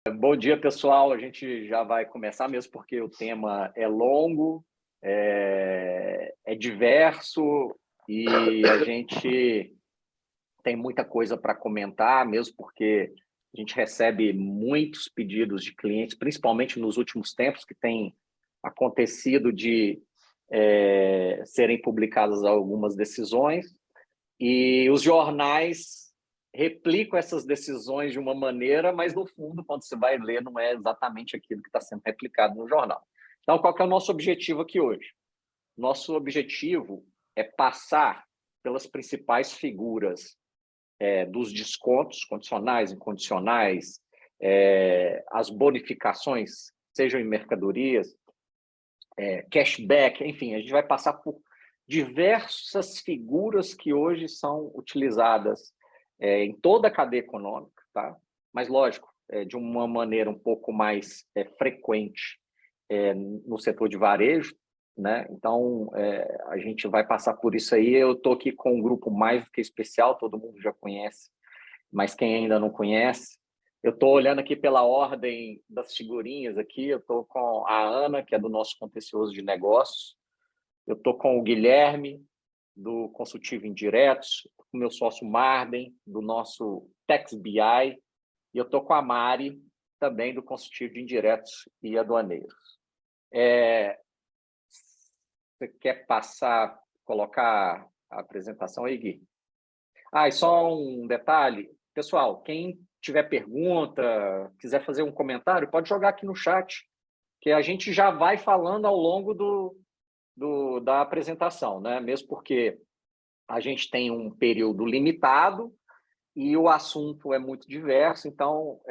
Bom dia, pessoal. A gente já vai começar mesmo porque o tema é longo, é diverso e a gente tem muita coisa para comentar, mesmo porque a gente recebe muitos pedidos de clientes, principalmente nos últimos tempos, que tem acontecido de serem publicadas algumas decisões e os jornais replicam essas decisões de uma maneira, mas no fundo, quando você vai ler, não é exatamente aquilo que está sendo replicado no jornal. Então, qual que é o nosso objetivo aqui hoje? Nosso objetivo é passar pelas principais figuras dos descontos condicionais, incondicionais, as bonificações, sejam em mercadorias, cashback, enfim, a gente vai passar por diversas figuras que hoje são utilizadas em toda a cadeia econômica, tá? Mas, lógico, de uma maneira um pouco mais frequente no setor de varejo, né? Então, a gente vai passar por isso aí. Eu estou aqui com um grupo mais do que especial, todo mundo já conhece, mas quem ainda não conhece, eu estou olhando aqui pela ordem das figurinhas aqui, eu estou com a Ana, que é do nosso contencioso de negócios, eu estou com o Guilherme, do Consultivo Indiretos, com o meu sócio Marden, do nosso Tax BI, e eu estou com a Mari, também do Consultivo de Indiretos e Aduaneiros. Você quer colocar a apresentação aí, Gui? E só um detalhe. Pessoal, quem tiver pergunta, quiser fazer um comentário, pode jogar aqui no chat, que a gente já vai falando ao longo da apresentação, né? Mesmo porque a gente tem um período limitado e o assunto é muito diverso, então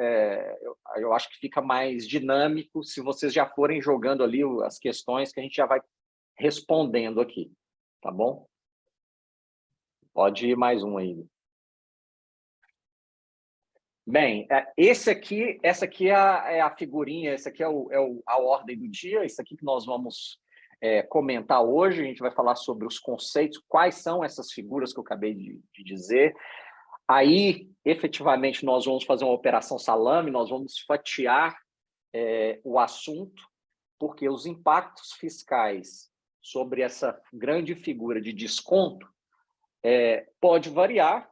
eu acho que fica mais dinâmico se vocês já forem jogando ali as questões que a gente já vai respondendo aqui, tá bom? Pode ir mais um aí. Bem, essa aqui é a figurinha, essa aqui é a ordem do dia, isso aqui que nós vamos comentar hoje. A gente vai falar sobre os conceitos, quais são essas figuras que eu acabei de dizer. Aí, efetivamente, nós vamos fazer uma operação salame, nós vamos fatiar o assunto, porque os impactos fiscais sobre essa grande figura de desconto pode variar,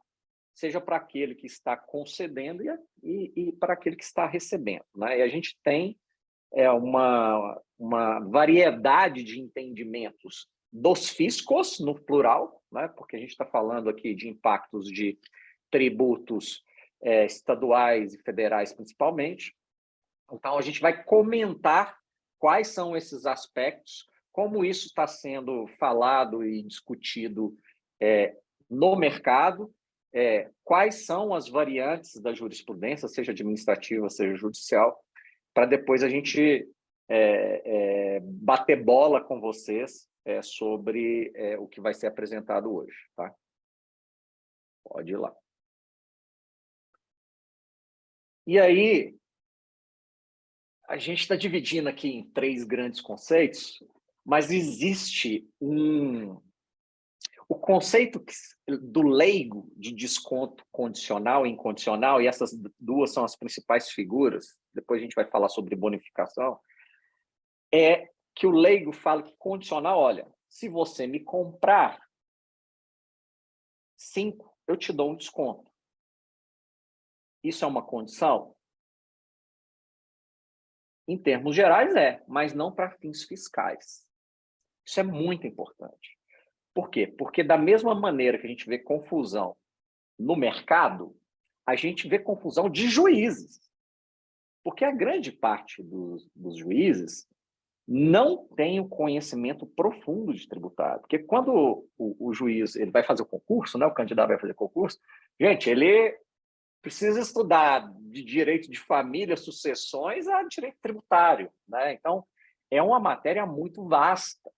seja para aquele que está concedendo e para aquele que está recebendo, né? E a gente tem uma variedade de entendimentos dos fiscos, no plural, né? Porque a gente está falando aqui de impactos de tributos estaduais e federais, principalmente. Então, a gente vai comentar quais são esses aspectos, como isso está sendo falado e discutido no mercado, quais são as variantes da jurisprudência, seja administrativa, seja judicial, para depois a gente bater bola com vocês sobre o que vai ser apresentado hoje, tá? Pode ir lá. E aí, a gente está dividindo aqui em 3 grandes conceitos, mas existe o conceito do leigo de desconto condicional e incondicional, e essas duas são as principais figuras, depois a gente vai falar sobre bonificação, é que o leigo fala que condicional, olha, se você me comprar 5, eu te dou um desconto. Isso é uma condição? Em termos gerais, mas não para fins fiscais. Isso é muito importante. Por quê? Porque da mesma maneira que a gente vê confusão no mercado, a gente vê confusão de juízes. Porque a grande parte dos juízes não tem o conhecimento profundo de tributário. Porque quando o juiz ele vai fazer o concurso, né, o candidato vai fazer concurso, gente, ele precisa estudar de direito de família, sucessões, a direito tributário, né? Então, é uma matéria muito vasta.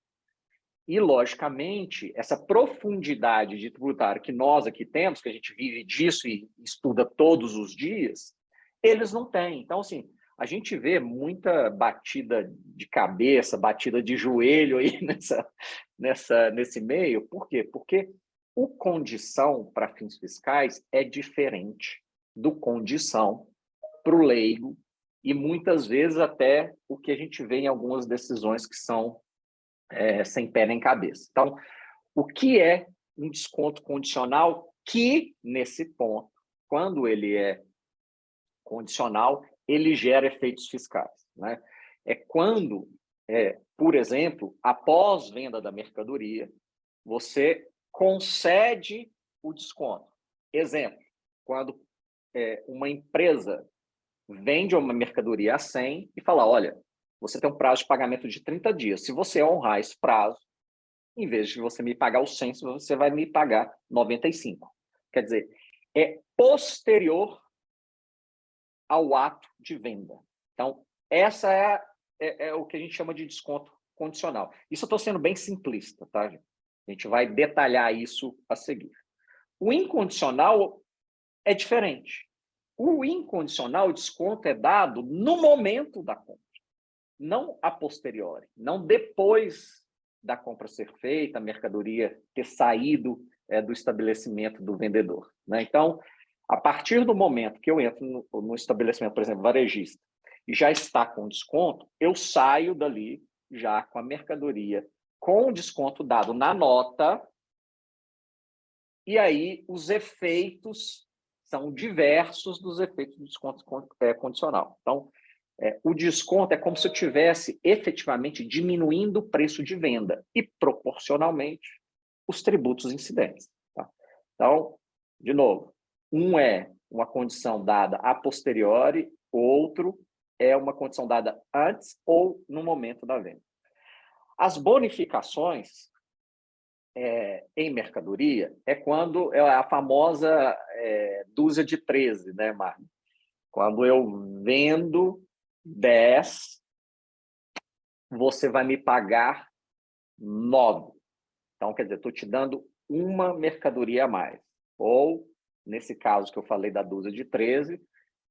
E, logicamente, essa profundidade de tributário que nós aqui temos, que a gente vive disso e estuda todos os dias, eles não têm. Então, assim, a gente vê muita batida de cabeça, batida de joelho aí nesse meio. Por quê? Porque o condição para fins fiscais é diferente do condição para o leigo e muitas vezes até o que a gente vê em algumas decisões que são sem pé nem cabeça. Então, o que é um desconto condicional que, nesse ponto, quando ele é condicional, ele gera efeitos fiscais, né? É quando, por exemplo, após venda da mercadoria, você concede o desconto. Exemplo, quando uma empresa vende uma mercadoria a 100 e fala, olha, você tem um prazo de pagamento de 30 dias. Se você honrar esse prazo, em vez de você me pagar os 100, você vai me pagar 95. Quer dizer, é posterior ao ato de venda. Então, essa é o que a gente chama de desconto condicional. Isso eu estou sendo bem simplista, tá, gente? A gente vai detalhar isso a seguir. O incondicional é diferente. O incondicional, o desconto é dado no momento da compra, não a posteriori, não depois da compra ser feita, a mercadoria ter saído do estabelecimento do vendedor, né? Então, a partir do momento que eu entro no estabelecimento, por exemplo, varejista, e já está com desconto, eu saio dali já com a mercadoria com o desconto dado na nota, e aí os efeitos são diversos dos efeitos do desconto condicional. Então, o desconto é como se eu estivesse efetivamente diminuindo o preço de venda e, proporcionalmente, os tributos incidentes. Tá? Então, de novo, um é uma condição dada a posteriori, outro é uma condição dada antes ou no momento da venda. As bonificações em mercadoria é quando é a famosa dúzia de 13, né, Marlon? Quando eu vendo 10, você vai me pagar 9. Então, quer dizer, estou te dando uma mercadoria a mais. Ou, nesse caso que eu falei da dúzia de 13,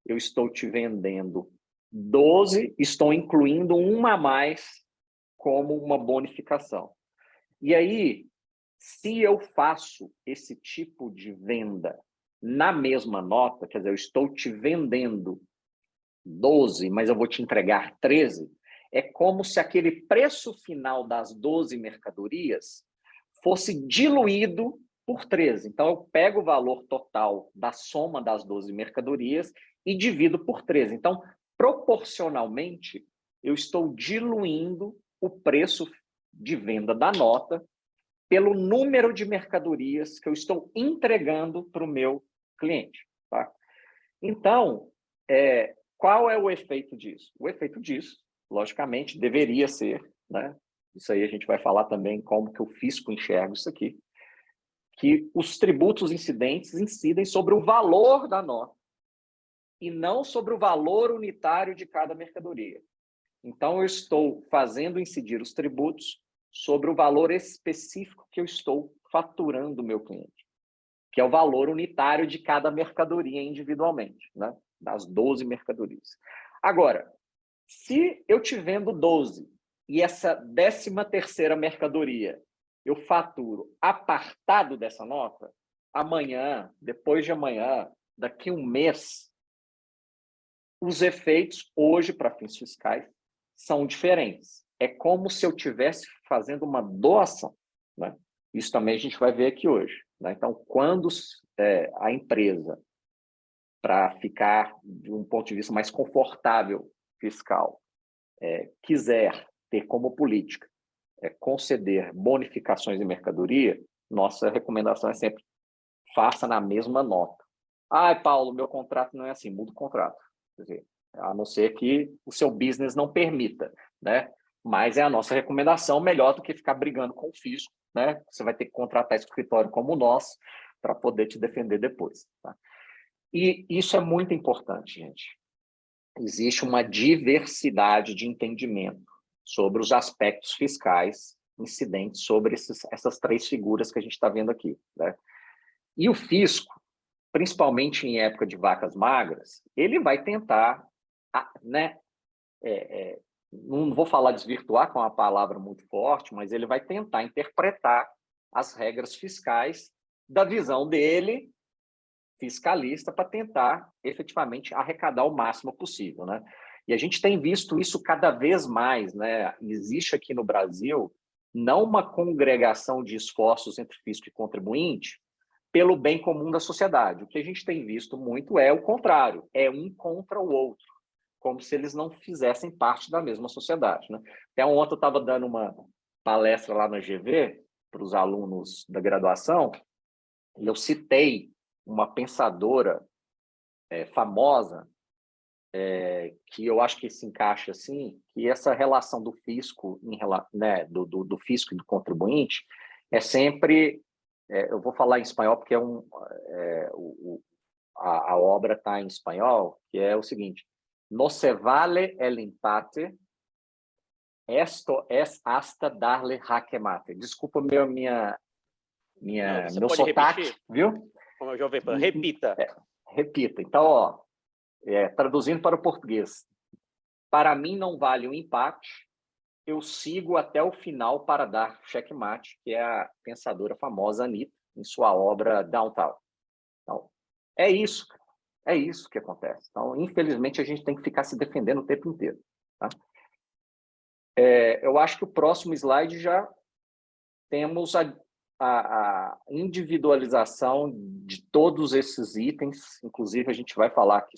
eu estou te vendendo 12, estou incluindo uma a mais como uma bonificação. E aí, se eu faço esse tipo de venda na mesma nota, quer dizer, eu estou te vendendo 12, mas eu vou te entregar 13, é como se aquele preço final das 12 mercadorias fosse diluído por 13. Então, eu pego o valor total da soma das 12 mercadorias e divido por 13. Então, proporcionalmente, eu estou diluindo o preço de venda da nota pelo número de mercadorias que eu estou entregando para o meu cliente. Tá? Então, qual é o efeito disso? O efeito disso, logicamente, deveria ser, né? Isso aí a gente vai falar também como que o fisco enxerga isso aqui, que os tributos incidentes incidem sobre o valor da nota e não sobre o valor unitário de cada mercadoria. Então, eu estou fazendo incidir os tributos sobre o valor específico que eu estou faturando o meu cliente, que é o valor unitário de cada mercadoria individualmente, né? Das 12 mercadorias. Agora, se eu te vendo 12 e essa 13ª mercadoria eu faturo apartado dessa nota, amanhã, depois de amanhã, daqui um mês, os efeitos hoje para fins fiscais são diferentes. É como se eu estivesse fazendo uma doação, né? Isso também a gente vai ver aqui hoje, né? Então, quando a empresa, para ficar de um ponto de vista mais confortável fiscal, quiser ter como política conceder bonificações em mercadoria, nossa recomendação é sempre faça na mesma nota. Ah, Paulo, meu contrato não é assim, muda o contrato. Quer dizer, a não ser que o seu business não permita, né? Mas é a nossa recomendação, melhor do que ficar brigando com o fisco, né? Você vai ter que contratar escritório como o nosso para poder te defender depois. Tá? E isso é muito importante, gente. Existe uma diversidade de entendimento sobre os aspectos fiscais incidentes sobre essas 3 figuras que a gente está vendo aqui, né? E o fisco, principalmente em época de vacas magras, ele vai tentar, né? Não vou falar desvirtuar, que é uma palavra muito forte, mas ele vai tentar interpretar as regras fiscais da visão dele, fiscalista, para tentar efetivamente arrecadar o máximo possível, né? E a gente tem visto isso cada vez mais, né? Existe aqui no Brasil não uma congregação de esforços entre fisco e contribuinte pelo bem comum da sociedade. O que a gente tem visto muito é o contrário, é um contra o outro, como se eles não fizessem parte da mesma sociedade, né? Até ontem eu estava dando uma palestra lá na GV para os alunos da graduação e eu citei uma pensadora famosa, que eu acho que se encaixa assim, que essa relação do fisco, né, do fisco e do contribuinte, é sempre, eu vou falar em espanhol porque a obra está em espanhol, que é o seguinte: no se vale el empate, esto es hasta darle jaque mate. Desculpa Não, você meu pode sotaque, repetir? viu? Como eu já ouvi, repita. Repita. Então, ó, traduzindo para o português, para mim não vale o empate, eu sigo até o final para dar checkmate, que é a pensadora famosa Anitta, em sua obra Downtown. Então, é isso, é isso que acontece. Então, infelizmente, a gente tem que ficar se defendendo o tempo inteiro. Tá? Eu acho que o próximo slide já temos a individualização de todos esses itens, inclusive a gente vai falar aqui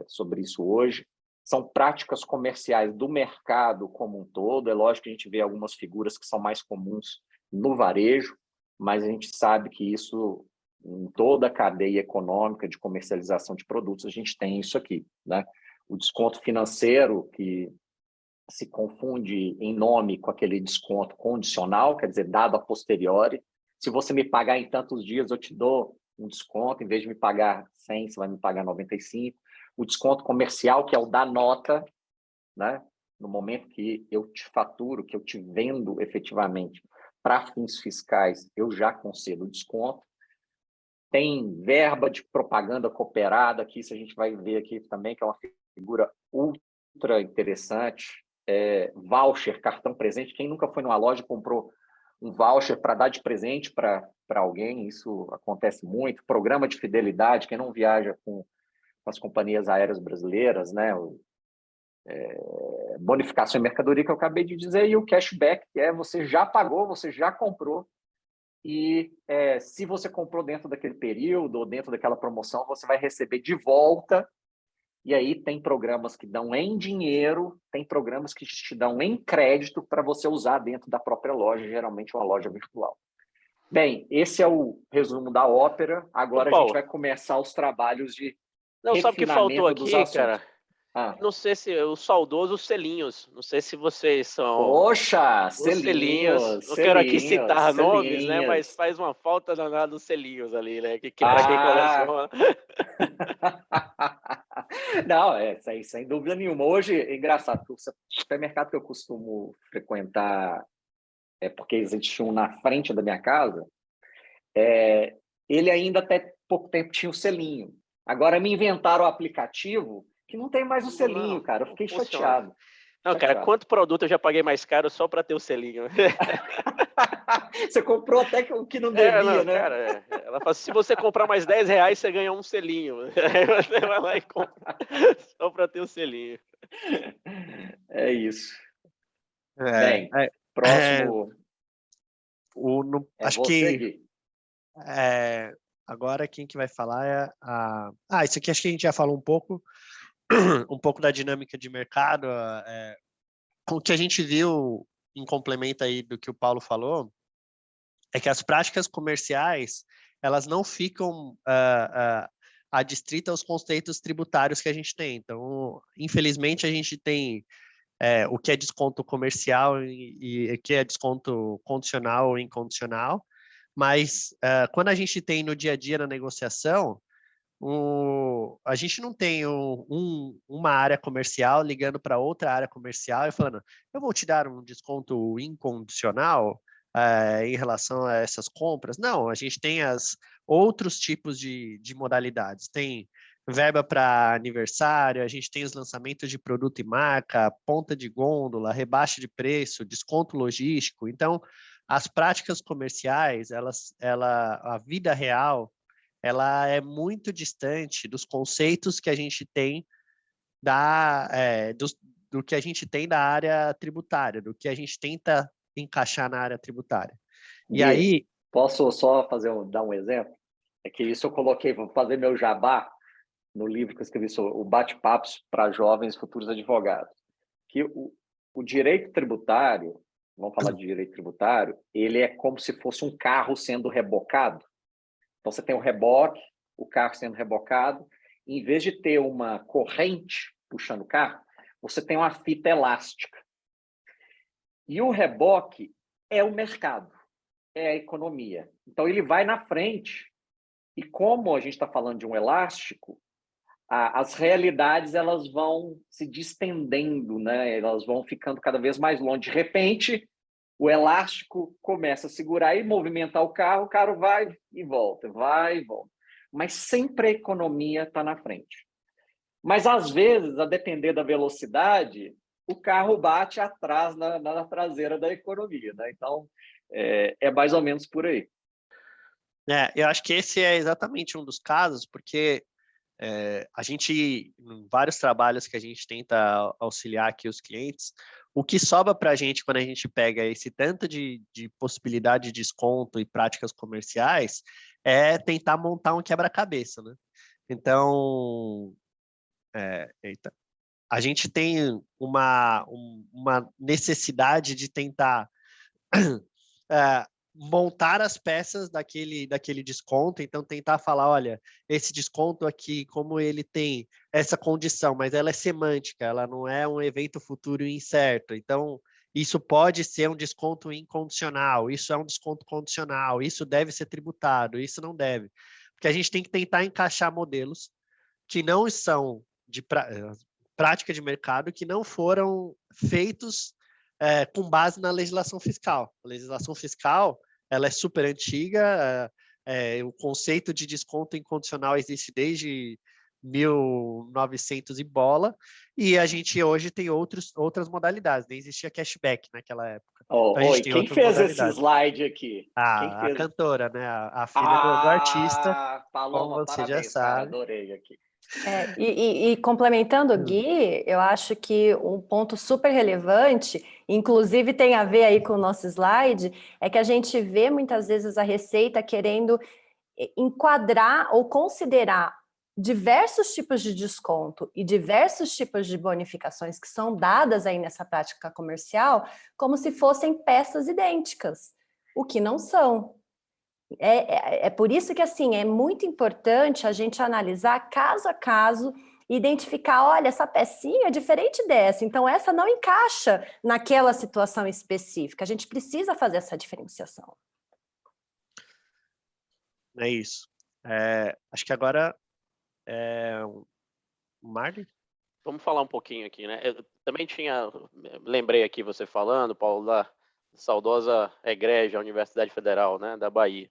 sobre isso hoje. São práticas comerciais do mercado como um todo. É lógico que a gente vê algumas figuras que são mais comuns no varejo, mas a gente sabe que isso, em toda a cadeia econômica de comercialização de produtos, a gente tem isso aqui, né? O desconto financeiro, que se confunde em nome com aquele desconto condicional, quer dizer, dado a posteriori. Se você me pagar em tantos dias, eu te dou um desconto, em vez de me pagar 100, você vai me pagar 95. O desconto comercial, que é o da nota, né? No momento que eu te faturo, que eu te vendo efetivamente para fins fiscais, eu já concedo o desconto. Tem verba de propaganda cooperada, que isso a gente vai ver aqui também, que é uma figura ultra interessante. Voucher, cartão presente. Quem nunca foi numa loja e comprou um voucher para dar de presente para alguém, isso acontece muito. Programa de fidelidade, quem não viaja com as companhias aéreas brasileiras, né? Bonificação em mercadoria, que eu acabei de dizer, e o cashback, que você já pagou, você já comprou, e se você comprou dentro daquele período ou dentro daquela promoção, você vai receber de volta. E aí tem programas que dão em dinheiro, tem programas que te dão em crédito para você usar dentro da própria loja, geralmente uma loja virtual. Bem, esse é o resumo da ópera. Ô, Agora a gente Paulo, vai começar os trabalhos de não, sabe o que faltou refinamento dos aqui, assuntos. cara? Ah, Não sei se os saudosos selinhos. Não sei se vocês são poxa, os selinhos. selinhos, Não quero aqui selinhos, citar nomes, né? Mas selinhos. faz uma falta danada os selinhos ali, né? Que para quem Ah, coleciona. não, isso aí, sem dúvida nenhuma. Hoje, é engraçado, porque o supermercado que eu costumo frequentar, porque existe um na frente da minha casa, ele ainda até pouco tempo tinha o selinho. Agora me inventaram o aplicativo que não tem mais o selinho, Não, cara. Eu não fiquei funciona. chateado. Não, cara, Chateado. quanto produto eu já paguei mais caro só para ter o selinho? Você comprou até o que não Não, devia, né? cara, ela fala, se você comprar mais R$ 10, você ganha um selinho. Aí você vai lá e compra só para ter o selinho. É isso. É, Bem, é, é, próximo é acho você, que Gui. agora quem que vai falar é a... isso aqui acho que a gente já falou um pouco da dinâmica de mercado. O que a gente viu em complemento aí do que o Paulo falou é que as práticas comerciais, elas não ficam adstritas aos conceitos tributários que a gente tem. Então, infelizmente, a gente tem o que é desconto comercial e o que é desconto condicional ou incondicional, mas quando a gente tem no dia a dia na negociação, a gente não tem uma área comercial ligando para outra área comercial e falando, eu vou te dar um desconto incondicional em relação a essas compras. Não, a gente tem outros tipos de modalidades. Tem verba para aniversário, a gente tem os lançamentos de produto e marca, ponta de gôndola, rebaixa de preço, desconto logístico. Então, as práticas comerciais, a vida real, ela é muito distante dos conceitos que a gente tem do que a gente tem da área tributária, do que a gente tenta encaixar na área tributária. E Gui, aí... Posso só dar um exemplo? É que isso eu coloquei, vou fazer meu jabá no livro que eu escrevi sobre o Bate-Papos para Jovens Futuros Advogados. Que o direito tributário, vamos falar de direito tributário, ele é como se fosse um carro sendo rebocado. Então, você tem o reboque, o carro sendo rebocado, e em vez de ter uma corrente puxando o carro, você tem uma fita elástica. E o reboque é o mercado, é a economia. Então, ele vai na frente. E como a gente está falando de um elástico, as realidades elas vão se distendendo, né? Elas vão ficando cada vez mais longe. De repente, o elástico começa a segurar e movimentar o carro vai e volta, vai e volta. Mas sempre a economia está na frente. Mas, às vezes, a depender da velocidade, o carro bate atrás na traseira da economia, né? Então, é mais ou menos por aí. Eu acho que esse é exatamente um dos casos, porque a gente, em vários trabalhos que a gente tenta auxiliar aqui os clientes, o que sobra para a gente quando a gente pega esse tanto de possibilidade de desconto e práticas comerciais é tentar montar um quebra-cabeça, né? Então, a gente tem uma necessidade de tentar montar as peças daquele desconto, então tentar falar, olha, esse desconto aqui, como ele tem essa condição, mas ela é semântica, ela não é um evento futuro incerto, então isso pode ser um desconto incondicional, isso é um desconto condicional, isso deve ser tributado, isso não deve, porque a gente tem que tentar encaixar modelos que não são de prática de mercado, que não foram feitos com base na legislação fiscal. A legislação fiscal ela é super antiga, o conceito de desconto incondicional existe desde 1900 e bola, e a gente hoje tem outras modalidades, nem existia cashback naquela época. Então, a gente tem Quem outras fez esse modalidades. slide aqui? Quem A fez? cantora, né? A filha do artista, como Paloma, você já parabéns, cara, sabe. adorei aqui. E complementando o Gui, eu acho que um ponto super relevante, inclusive tem a ver aí com o nosso slide, é que a gente vê muitas vezes a Receita querendo enquadrar ou considerar diversos tipos de desconto e diversos tipos de bonificações que são dadas aí nessa prática comercial como se fossem peças idênticas, o que não são. É por isso que, assim, é muito importante a gente analisar caso a caso, identificar, olha, essa pecinha é diferente dessa, então essa não encaixa naquela situação específica. A gente precisa fazer essa diferenciação. É isso. Acho que agora Marley? Vamos falar um pouquinho aqui, né? Eu também lembrei aqui você falando, Paulo, da saudosa egrégia Universidade Federal, né, da Bahia.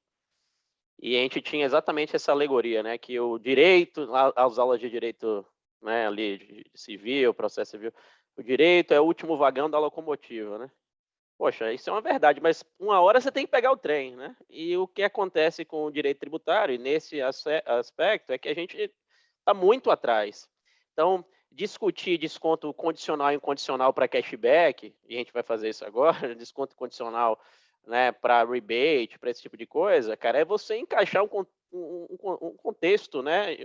E a gente tinha exatamente essa alegoria, né, que o direito, as aulas de direito, né, ali de civil, processo civil, o direito é o último vagão da locomotiva, né? Poxa, isso é uma verdade, mas uma hora você tem que pegar o trem, né? E o que acontece com o direito tributário, nesse aspecto, é que a gente está muito atrás. Então, discutir desconto condicional e incondicional para cashback, e a gente vai fazer isso agora, desconto condicional, né, para rebate, para esse tipo de coisa, cara, é você encaixar um contexto, né,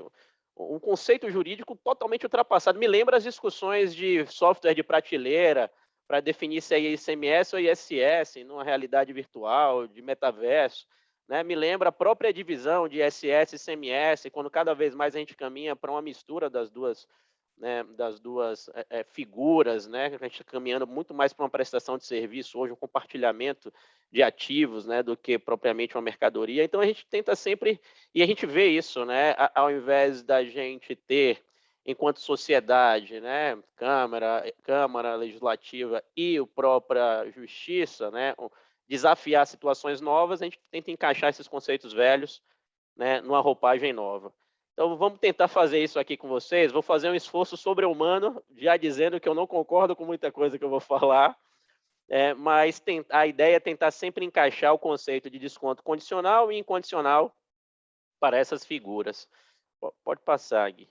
um conceito jurídico totalmente ultrapassado. Me lembra as discussões de software de prateleira para definir se é ICMS ou ISS numa realidade virtual, de metaverso. Né? Me lembra a própria divisão de ISS e ICMS, quando cada vez mais a gente caminha para uma mistura das duas, né, figuras, né? A gente está caminhando muito mais para uma prestação de serviço, hoje um compartilhamento de ativos, né, do que propriamente uma mercadoria. Então a gente tenta sempre, e a gente vê isso, né, ao invés da gente ter, enquanto sociedade, né, Câmara Legislativa e a própria Justiça, né, desafiar situações novas, a gente tenta encaixar esses conceitos velhos, né, numa roupagem nova. Então, vamos tentar fazer isso aqui com vocês. Vou fazer um esforço sobre-humano, já dizendo que eu não concordo com muita coisa que eu vou falar, mas a ideia é tentar sempre encaixar o conceito de desconto condicional e incondicional para essas figuras. Pode passar, Gui.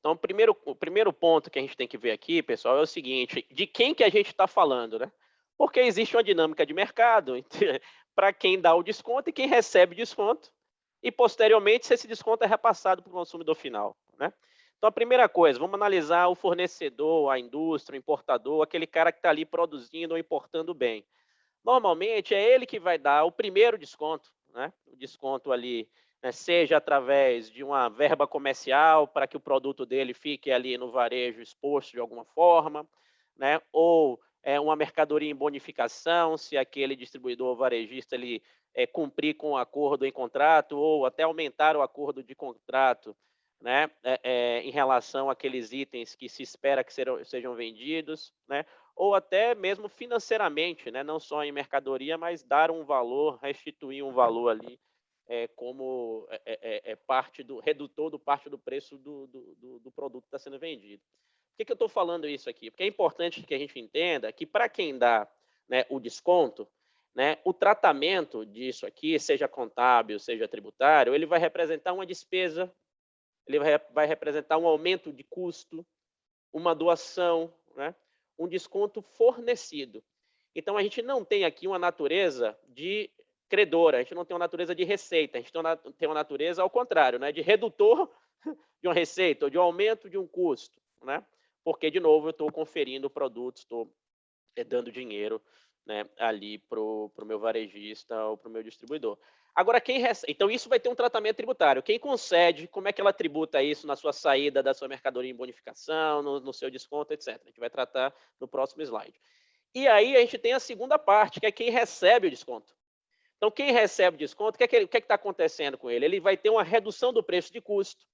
Então, o primeiro ponto que a gente tem que ver aqui, pessoal, é o seguinte, de quem que a gente está falando, né? Porque existe uma dinâmica de mercado para quem dá o desconto e quem recebe o desconto, e posteriormente se esse desconto é repassado para o consumidor final, né? Então, a primeira coisa, vamos analisar o fornecedor, a indústria, o importador, aquele cara que está ali produzindo ou importando bem. Normalmente, é ele que vai dar o primeiro desconto, né? O desconto ali, né, seja através de uma verba comercial para que o produto dele fique ali no varejo exposto de alguma forma, né? Ou uma mercadoria em bonificação, se aquele distribuidor ou varejista ele, cumprir com o acordo em contrato, ou até aumentar o acordo de contrato, né? Em relação àqueles itens que se espera que sejam vendidos, né? Ou até mesmo financeiramente, né? Não só em mercadoria, mas dar um valor, restituir um valor ali, como parte do redutor do parte do preço do produto que está sendo vendido. Por que eu estou falando isso aqui? Porque é importante que a gente entenda que para quem dá, né, o desconto, né, o tratamento disso aqui, seja contábil, seja tributário, ele vai representar uma despesa, ele vai representar um aumento de custo, uma doação, né, um desconto fornecido. Então, a gente não tem aqui uma natureza de credora, a gente não tem uma natureza de receita, a gente tem uma natureza ao contrário, né, de redutor de uma receita ou de um aumento de um custo, né? Porque, de novo, eu estou conferindo produtos, estou dando dinheiro, né, ali para o meu varejista ou para o meu distribuidor. Agora, então isso vai ter um tratamento tributário. Quem concede, como é que ela tributa isso na sua saída da sua mercadoria em bonificação, no seu desconto, etc. A gente vai tratar no próximo slide. E aí a gente tem a segunda parte, que é quem recebe o desconto. Então, quem recebe o desconto, o que é que está acontecendo com ele? Ele vai ter uma redução do preço de custo.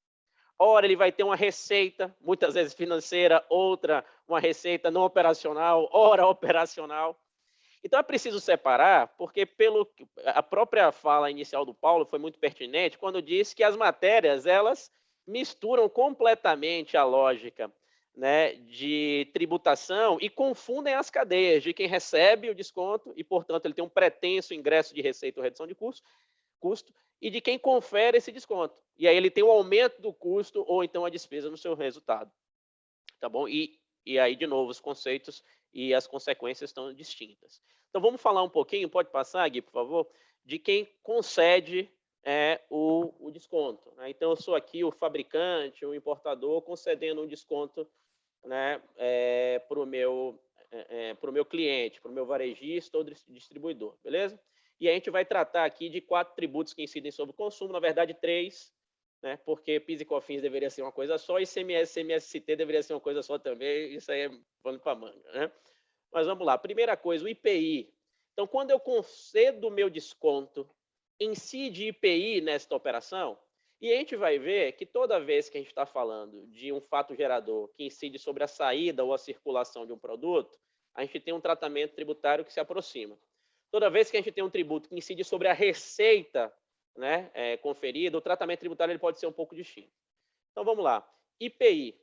Ora, ele vai ter uma receita, muitas vezes financeira, outra, uma receita não operacional, ora operacional. Então, é preciso separar, porque a própria fala inicial do Paulo foi muito pertinente, quando disse que as matérias, elas misturam completamente a lógica, né, de tributação e confundem as cadeias de quem recebe o desconto e, portanto, ele tem um pretenso ingresso de receita ou redução de custo, e de quem confere esse desconto. E aí ele tem o aumento do custo ou então a despesa no seu resultado. Tá bom? E aí, de novo, os conceitos e as consequências estão distintas. Então, vamos falar um pouquinho, pode passar, Gui, por favor, de quem concede o desconto. Né? Então, eu sou aqui o fabricante, o importador, concedendo um desconto, né, para o meu cliente, para o meu varejista ou distribuidor, beleza? E a gente vai tratar aqui de 4 tributos que incidem sobre o consumo, na verdade 3, né? Porque PIS e COFINS deveria ser uma coisa só, e ICMS, CMS-ST deveria ser uma coisa só também, isso aí é pano para manga, né? Mas vamos lá, primeira coisa, o IPI. Então, quando eu concedo o meu desconto, incide IPI nesta operação, e a gente vai ver que toda vez que a gente está falando de um fato gerador que incide sobre a saída ou a circulação de um produto, a gente tem um tratamento tributário que se aproxima. Toda vez que a gente tem um tributo que incide sobre a receita, né, conferida, o tratamento tributário ele pode ser um pouco distinto. Então, vamos lá. IPI.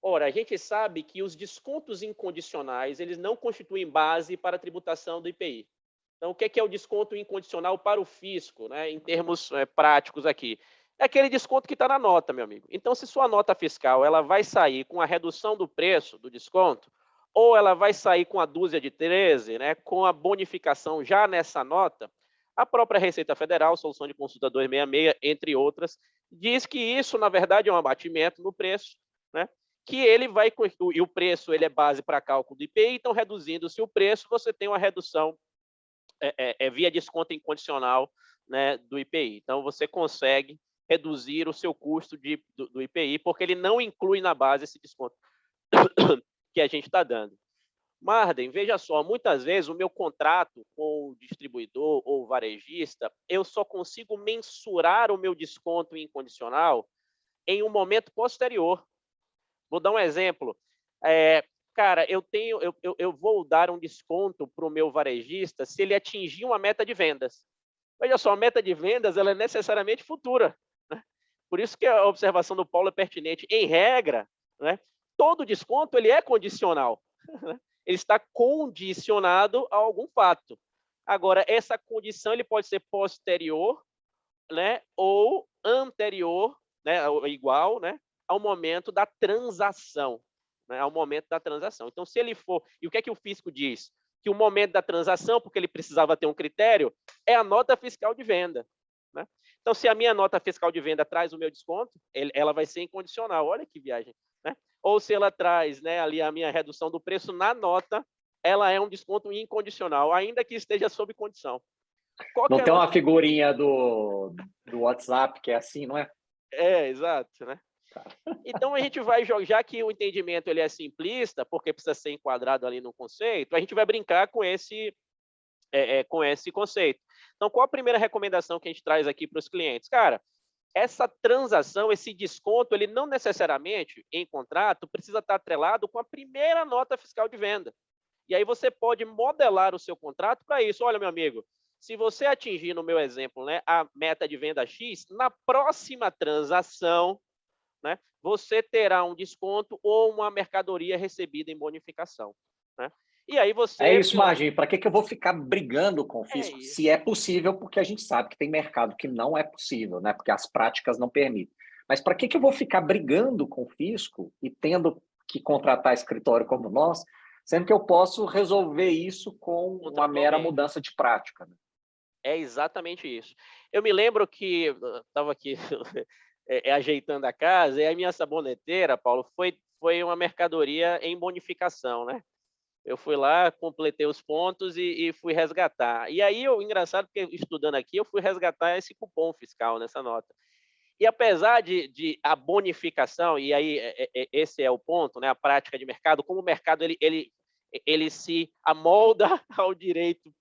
Ora, a gente sabe que os descontos incondicionais eles não constituem base para a tributação do IPI. Então, o que é o desconto incondicional para o fisco, né, em termos práticos aqui? É aquele desconto que está na nota, meu amigo. Então, se sua nota fiscal ela vai sair com a redução do preço do desconto, ou ela vai sair com a dúzia de 13, né, com a bonificação já nessa nota, a própria Receita Federal, Solução de Consulta 266, entre outras, diz que isso, na verdade, é um abatimento no preço, né, que ele vai, e o preço ele é base para cálculo do IPI, então, reduzindo-se o preço, você tem uma redução via desconto incondicional, né, do IPI. Então, você consegue reduzir o seu custo do IPI, porque ele não inclui na base esse desconto que a gente está dando. Marden, veja só, muitas vezes o meu contrato com o distribuidor ou varejista, eu só consigo mensurar o meu desconto incondicional em um momento posterior. Vou dar um exemplo. Cara, eu vou dar um desconto para o meu varejista se ele atingir uma meta de vendas. Veja só, a meta de vendas ela é necessariamente futura. Né? Por isso que a observação do Paulo é pertinente. Em regra, né, todo desconto ele é condicional. Ele está condicionado a algum fato. Agora, essa condição ele pode ser posterior, né, ou anterior, né, ou igual, né, ao momento da transação, né? Ao momento da transação. Então, se ele for... E o que é que o fisco diz? Que o momento da transação, porque ele precisava ter um critério, é a nota fiscal de venda, né? Então, se a minha nota fiscal de venda traz o meu desconto, ela vai ser incondicional. Olha que viagem, né? Ou se ela traz, né, ali a minha redução do preço na nota, ela é um desconto incondicional, ainda que esteja sob condição. Qual Não que é a tem nossa... uma figurinha do WhatsApp que é assim, não é? Exato, né? Então, a gente vai jogar, já que o entendimento ele é simplista, porque precisa ser enquadrado ali no conceito, a gente vai brincar com esse conceito. Então, qual a primeira recomendação que a gente traz aqui para os clientes? Cara, essa transação, esse desconto, ele não necessariamente, em contrato, precisa estar atrelado com a primeira nota fiscal de venda. E aí você pode modelar o seu contrato para isso. Olha, meu amigo, se você atingir, no meu exemplo, né, a meta de venda X, na próxima transação, né, você terá um desconto ou uma mercadoria recebida em bonificação, né? E aí você... É isso, Margem. Para que eu vou ficar brigando com o fisco? isso. Se é possível, porque a gente sabe que tem mercado que não é possível, né? Porque as práticas não permitem. Mas para que eu vou ficar brigando com o fisco e tendo que contratar escritório como nós, sendo que eu posso resolver isso com uma mera mudança de prática, né? É exatamente isso. Eu me lembro que estava aqui ajeitando a casa, e a minha saboneteira, Paulo, foi uma mercadoria em bonificação, né? Eu fui lá, completei os pontos e fui resgatar. E aí, engraçado, porque estudando aqui, eu fui resgatar esse cupom fiscal nessa nota. E apesar de a bonificação, e aí esse é o ponto, né, a prática de mercado, como o mercado ele se amolda ao direito,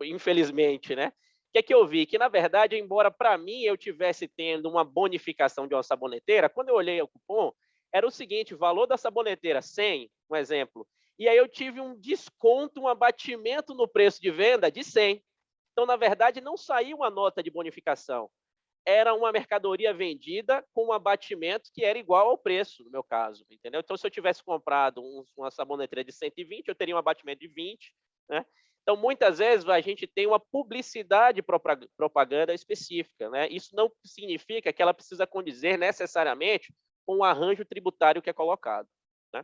infelizmente, né? O que eu vi? Que, na verdade, embora para mim eu tivesse tendo uma bonificação de uma saboneteira, quando eu olhei o cupom, era o seguinte: o valor da saboneteira, 100, um exemplo, e aí eu tive um desconto, um abatimento no preço de venda de 100. Então, na verdade, não saiu uma nota de bonificação. Era uma mercadoria vendida com um abatimento que era igual ao preço, no meu caso, entendeu? Então, se eu tivesse comprado uma saboneteira de 120, eu teria um abatimento de 20, né? Então, muitas vezes, a gente tem uma publicidade propaganda específica, né? Isso não significa que ela precisa condizer necessariamente com o arranjo tributário que é colocado, né?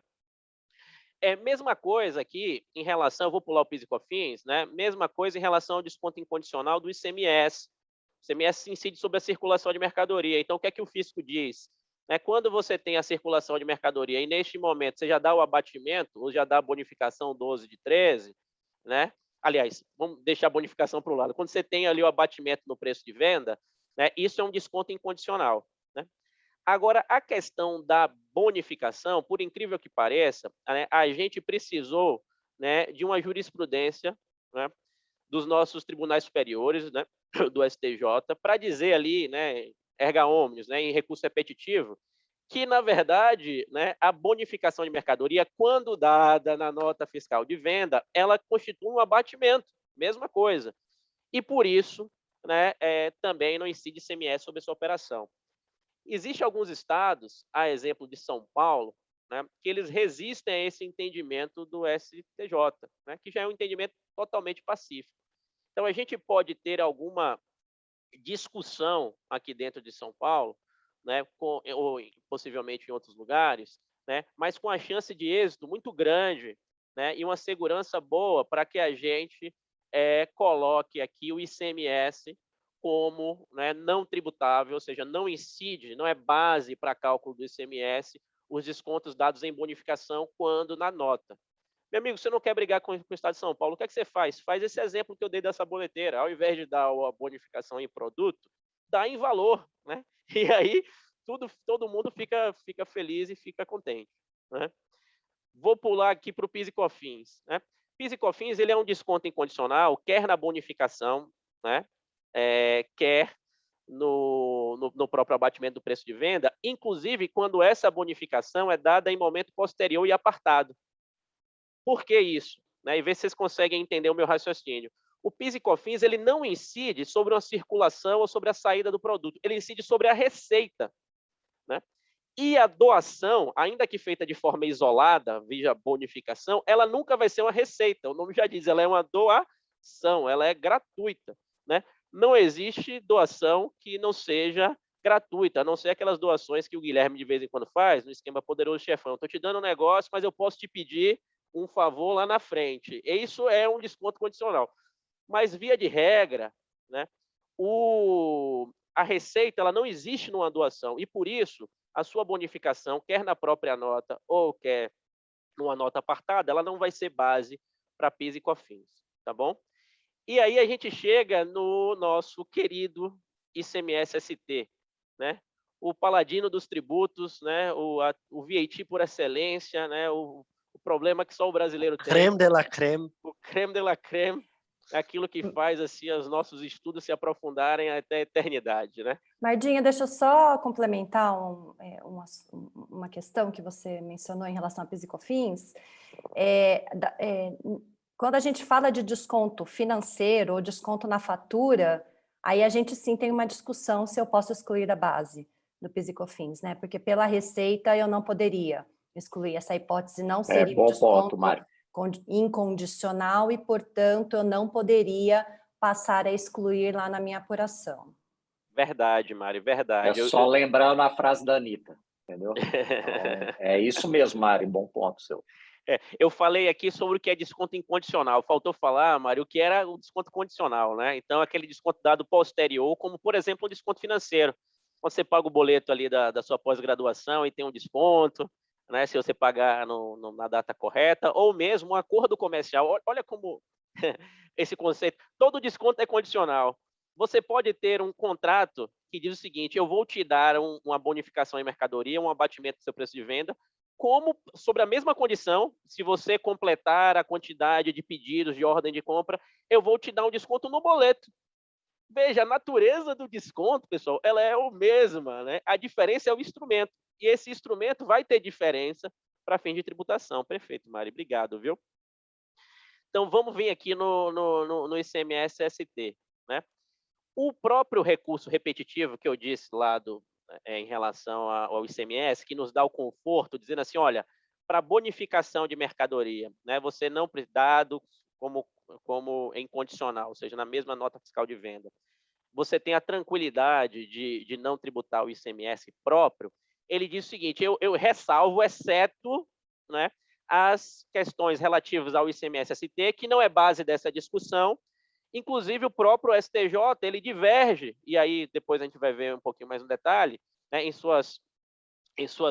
Mesma coisa aqui em relação, eu vou pular o PIS e COFINS, né? Mesma coisa em relação ao desconto incondicional do ICMS. O ICMS incide sobre a circulação de mercadoria. Então, o que é que o fisco diz? Quando você tem a circulação de mercadoria e, neste momento, você já dá o abatimento, ou já dá a bonificação 12 de 13, né? Aliás, vamos deixar a bonificação para o lado. Quando você tem ali o abatimento no preço de venda, né, isso é um desconto incondicional, né? Agora, a questão da bonificação, por incrível que pareça, né, a gente precisou, né, de uma jurisprudência, né, dos nossos tribunais superiores, né, do STJ, para dizer ali, né, erga omnes, né, em recurso repetitivo, que, na verdade, né, a bonificação de mercadoria, quando dada na nota fiscal de venda, ela constitui um abatimento, mesma coisa. E, por isso, né, também não incide ICMS sobre essa operação. Existem alguns estados, a exemplo de São Paulo, né, que eles resistem a esse entendimento do STJ, né, que já é um entendimento totalmente pacífico. Então, a gente pode ter alguma discussão aqui dentro de São Paulo, né, ou possivelmente em outros lugares, né, mas com a chance de êxito muito grande, né, e uma segurança boa para que a gente coloque aqui o ICMS como, né, não tributável, ou seja, não incide, não é base para cálculo do ICMS os descontos dados em bonificação quando na nota. Meu amigo, você não quer brigar com o Estado de São Paulo, o que é que você faz? Faz esse exemplo que eu dei da saboneteira. Ao invés de dar a bonificação em produto, dá em valor, né? E aí todo mundo fica feliz e fica contente, né? Vou pular aqui para o PIS e COFINS, né? PIS e COFINS, ele é um desconto incondicional, quer na bonificação, né? Quer no próprio abatimento do preço de venda, inclusive quando essa bonificação é dada em momento posterior e apartado. Por que isso? E ver se vocês conseguem entender o meu raciocínio. O PIS e COFINS, ele não incide sobre uma circulação ou sobre a saída do produto, ele incide sobre a receita, né? E a doação, ainda que feita de forma isolada, via bonificação, ela nunca vai ser uma receita. O nome já diz, ela é uma doação, ela é gratuita, né? Não existe doação que não seja gratuita, a não ser aquelas doações que o Guilherme de vez em quando faz, no esquema Poderoso Chefão. Estou te dando um negócio, mas eu posso te pedir um favor lá na frente. E isso é um desconto condicional. Mas, via de regra, né, a receita ela não existe numa doação, e por isso a sua bonificação, quer na própria nota ou quer numa nota apartada, ela não vai ser base para PIS e COFINS, tá bom? E aí a gente chega no nosso querido ICMS-ST, né? O paladino dos tributos, né? O VAT por excelência, né? O problema que só o brasileiro tem. Creme de la creme. O creme de la creme, é aquilo que faz assim os nossos estudos se aprofundarem até a eternidade, né? Mardinha, deixa eu só complementar uma questão que você mencionou em relação a PIS e COFINS. Quando a gente fala de desconto financeiro ou desconto na fatura, aí a gente sim tem uma discussão se eu posso excluir a base do PIS e COFINS, né? Porque pela receita eu não poderia excluir, essa hipótese não seria bom desconto ponto, Mari. incondicional e, portanto, eu não poderia passar a excluir lá na minha apuração. Verdade, Mari, verdade. É só lembrando a frase da Anitta, entendeu? Então, é isso mesmo, Mari, bom ponto seu. Eu falei aqui sobre o que é desconto incondicional. Faltou falar, Mário, o que era o desconto condicional, né? Então, aquele desconto dado posterior, como, por exemplo, um desconto financeiro. Quando você paga o boleto ali da sua pós-graduação e tem um desconto, né? Se você pagar na data correta, ou mesmo um acordo comercial. Olha como esse conceito. Todo desconto é condicional. Você pode ter um contrato que diz o seguinte: eu vou te dar uma bonificação em mercadoria, um abatimento do seu preço de venda, como sobre a mesma condição, se você completar a quantidade de pedidos de ordem de compra, eu vou te dar um desconto no boleto. Veja, a natureza do desconto, pessoal, ela é a mesma, né? A diferença é o instrumento. E esse instrumento vai ter diferença para fim de tributação. Perfeito, Mari. Obrigado, viu? Então, vamos vir aqui no ICMS-ST, né? O próprio recurso repetitivo que eu disse lá em relação ao ICMS, que nos dá o conforto, dizendo assim, olha, para bonificação de mercadoria, né, você não dado como em condicional, ou seja, na mesma nota fiscal de venda, você tem a tranquilidade de não tributar o ICMS próprio. Ele diz o seguinte: eu ressalvo, exceto, né, as questões relativas ao ICMS-ST, que não é base dessa discussão. Inclusive, o próprio STJ, ele diverge, e aí depois a gente vai ver um pouquinho mais no detalhe, né, em suas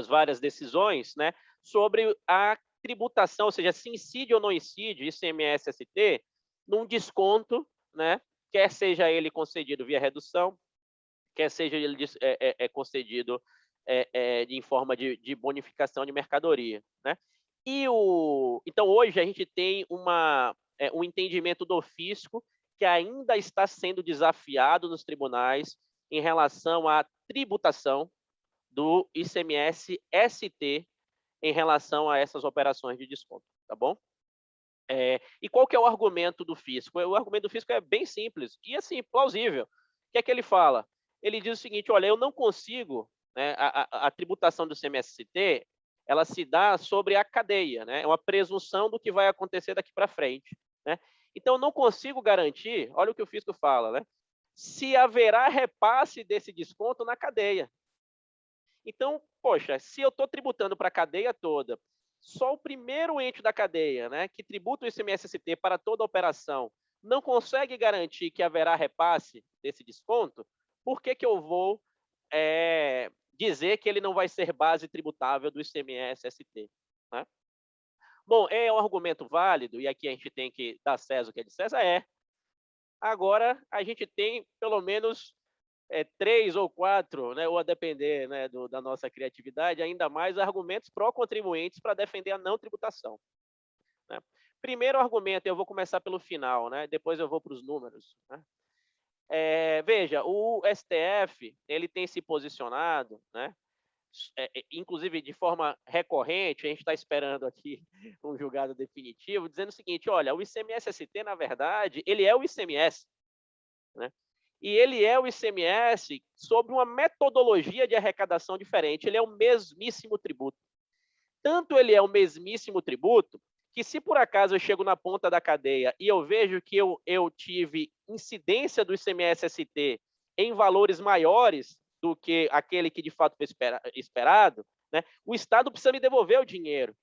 várias decisões, né, sobre a tributação, ou seja, se incide ou não incide ICMS-ST num desconto, né, quer seja ele concedido via redução, quer seja ele concedido em forma de bonificação de mercadoria, né? Então, hoje a gente tem um entendimento do fisco que ainda está sendo desafiado nos tribunais em relação à tributação do ICMS-ST em relação a essas operações de desconto, tá bom? E qual que é o argumento do fisco? O argumento do fisco é bem simples e, assim, plausível. O que é que ele fala? Ele diz o seguinte: olha, eu não consigo, né, a tributação do ICMS-ST, ela se dá sobre a cadeia, né? É uma presunção do que vai acontecer daqui para frente, né? Então, eu não consigo garantir, olha o que o fisco fala, né? Se haverá repasse desse desconto na cadeia. Então, poxa, se eu estou tributando para a cadeia toda, só o primeiro ente da cadeia, né, que tributa o ICMS-ST para toda a operação, não consegue garantir que haverá repasse desse desconto, por que eu vou dizer que ele não vai ser base tributável do ICMS-ST? Né? Bom, é um argumento válido, e aqui a gente tem que dar César o que é de César, Agora, a gente tem pelo menos 3 ou 4, né, ou a depender, né, da nossa criatividade, ainda mais argumentos pró-contribuintes para defender a não tributação. Né? Primeiro argumento, eu vou começar pelo final, né, depois eu vou para os números. Né? Veja, o STF ele tem se posicionado, né, inclusive de forma recorrente, a gente está esperando aqui um julgado definitivo, dizendo o seguinte: olha, o ICMS-ST, na verdade, ele é o ICMS, né? E ele é o ICMS sob uma metodologia de arrecadação diferente, ele é o mesmíssimo tributo. Tanto ele é o mesmíssimo tributo, que se por acaso eu chego na ponta da cadeia e eu vejo que eu tive incidência do ICMS-ST em valores maiores do que aquele que de fato foi esperado, né, o Estado precisa me devolver o dinheiro.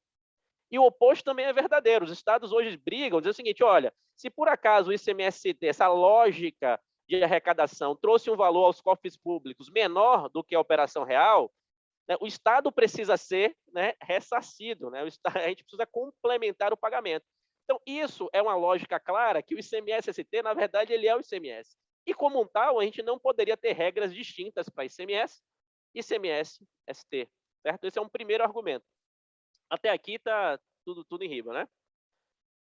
E o oposto também é verdadeiro. Os estados hoje brigam, dizem o seguinte, olha, se por acaso o ICMS-CT, essa lógica de arrecadação, trouxe um valor aos cofres públicos menor do que a operação real, né, o Estado precisa ser, né, ressarcido, né, a gente precisa complementar o pagamento. Então, isso é uma lógica clara que o ICMS-ST, na verdade, ele é o ICMS. E, como tal, a gente não poderia ter regras distintas para ICMS e ICMS-ST, certo? Esse é um primeiro argumento. Até aqui está tudo em riba, né?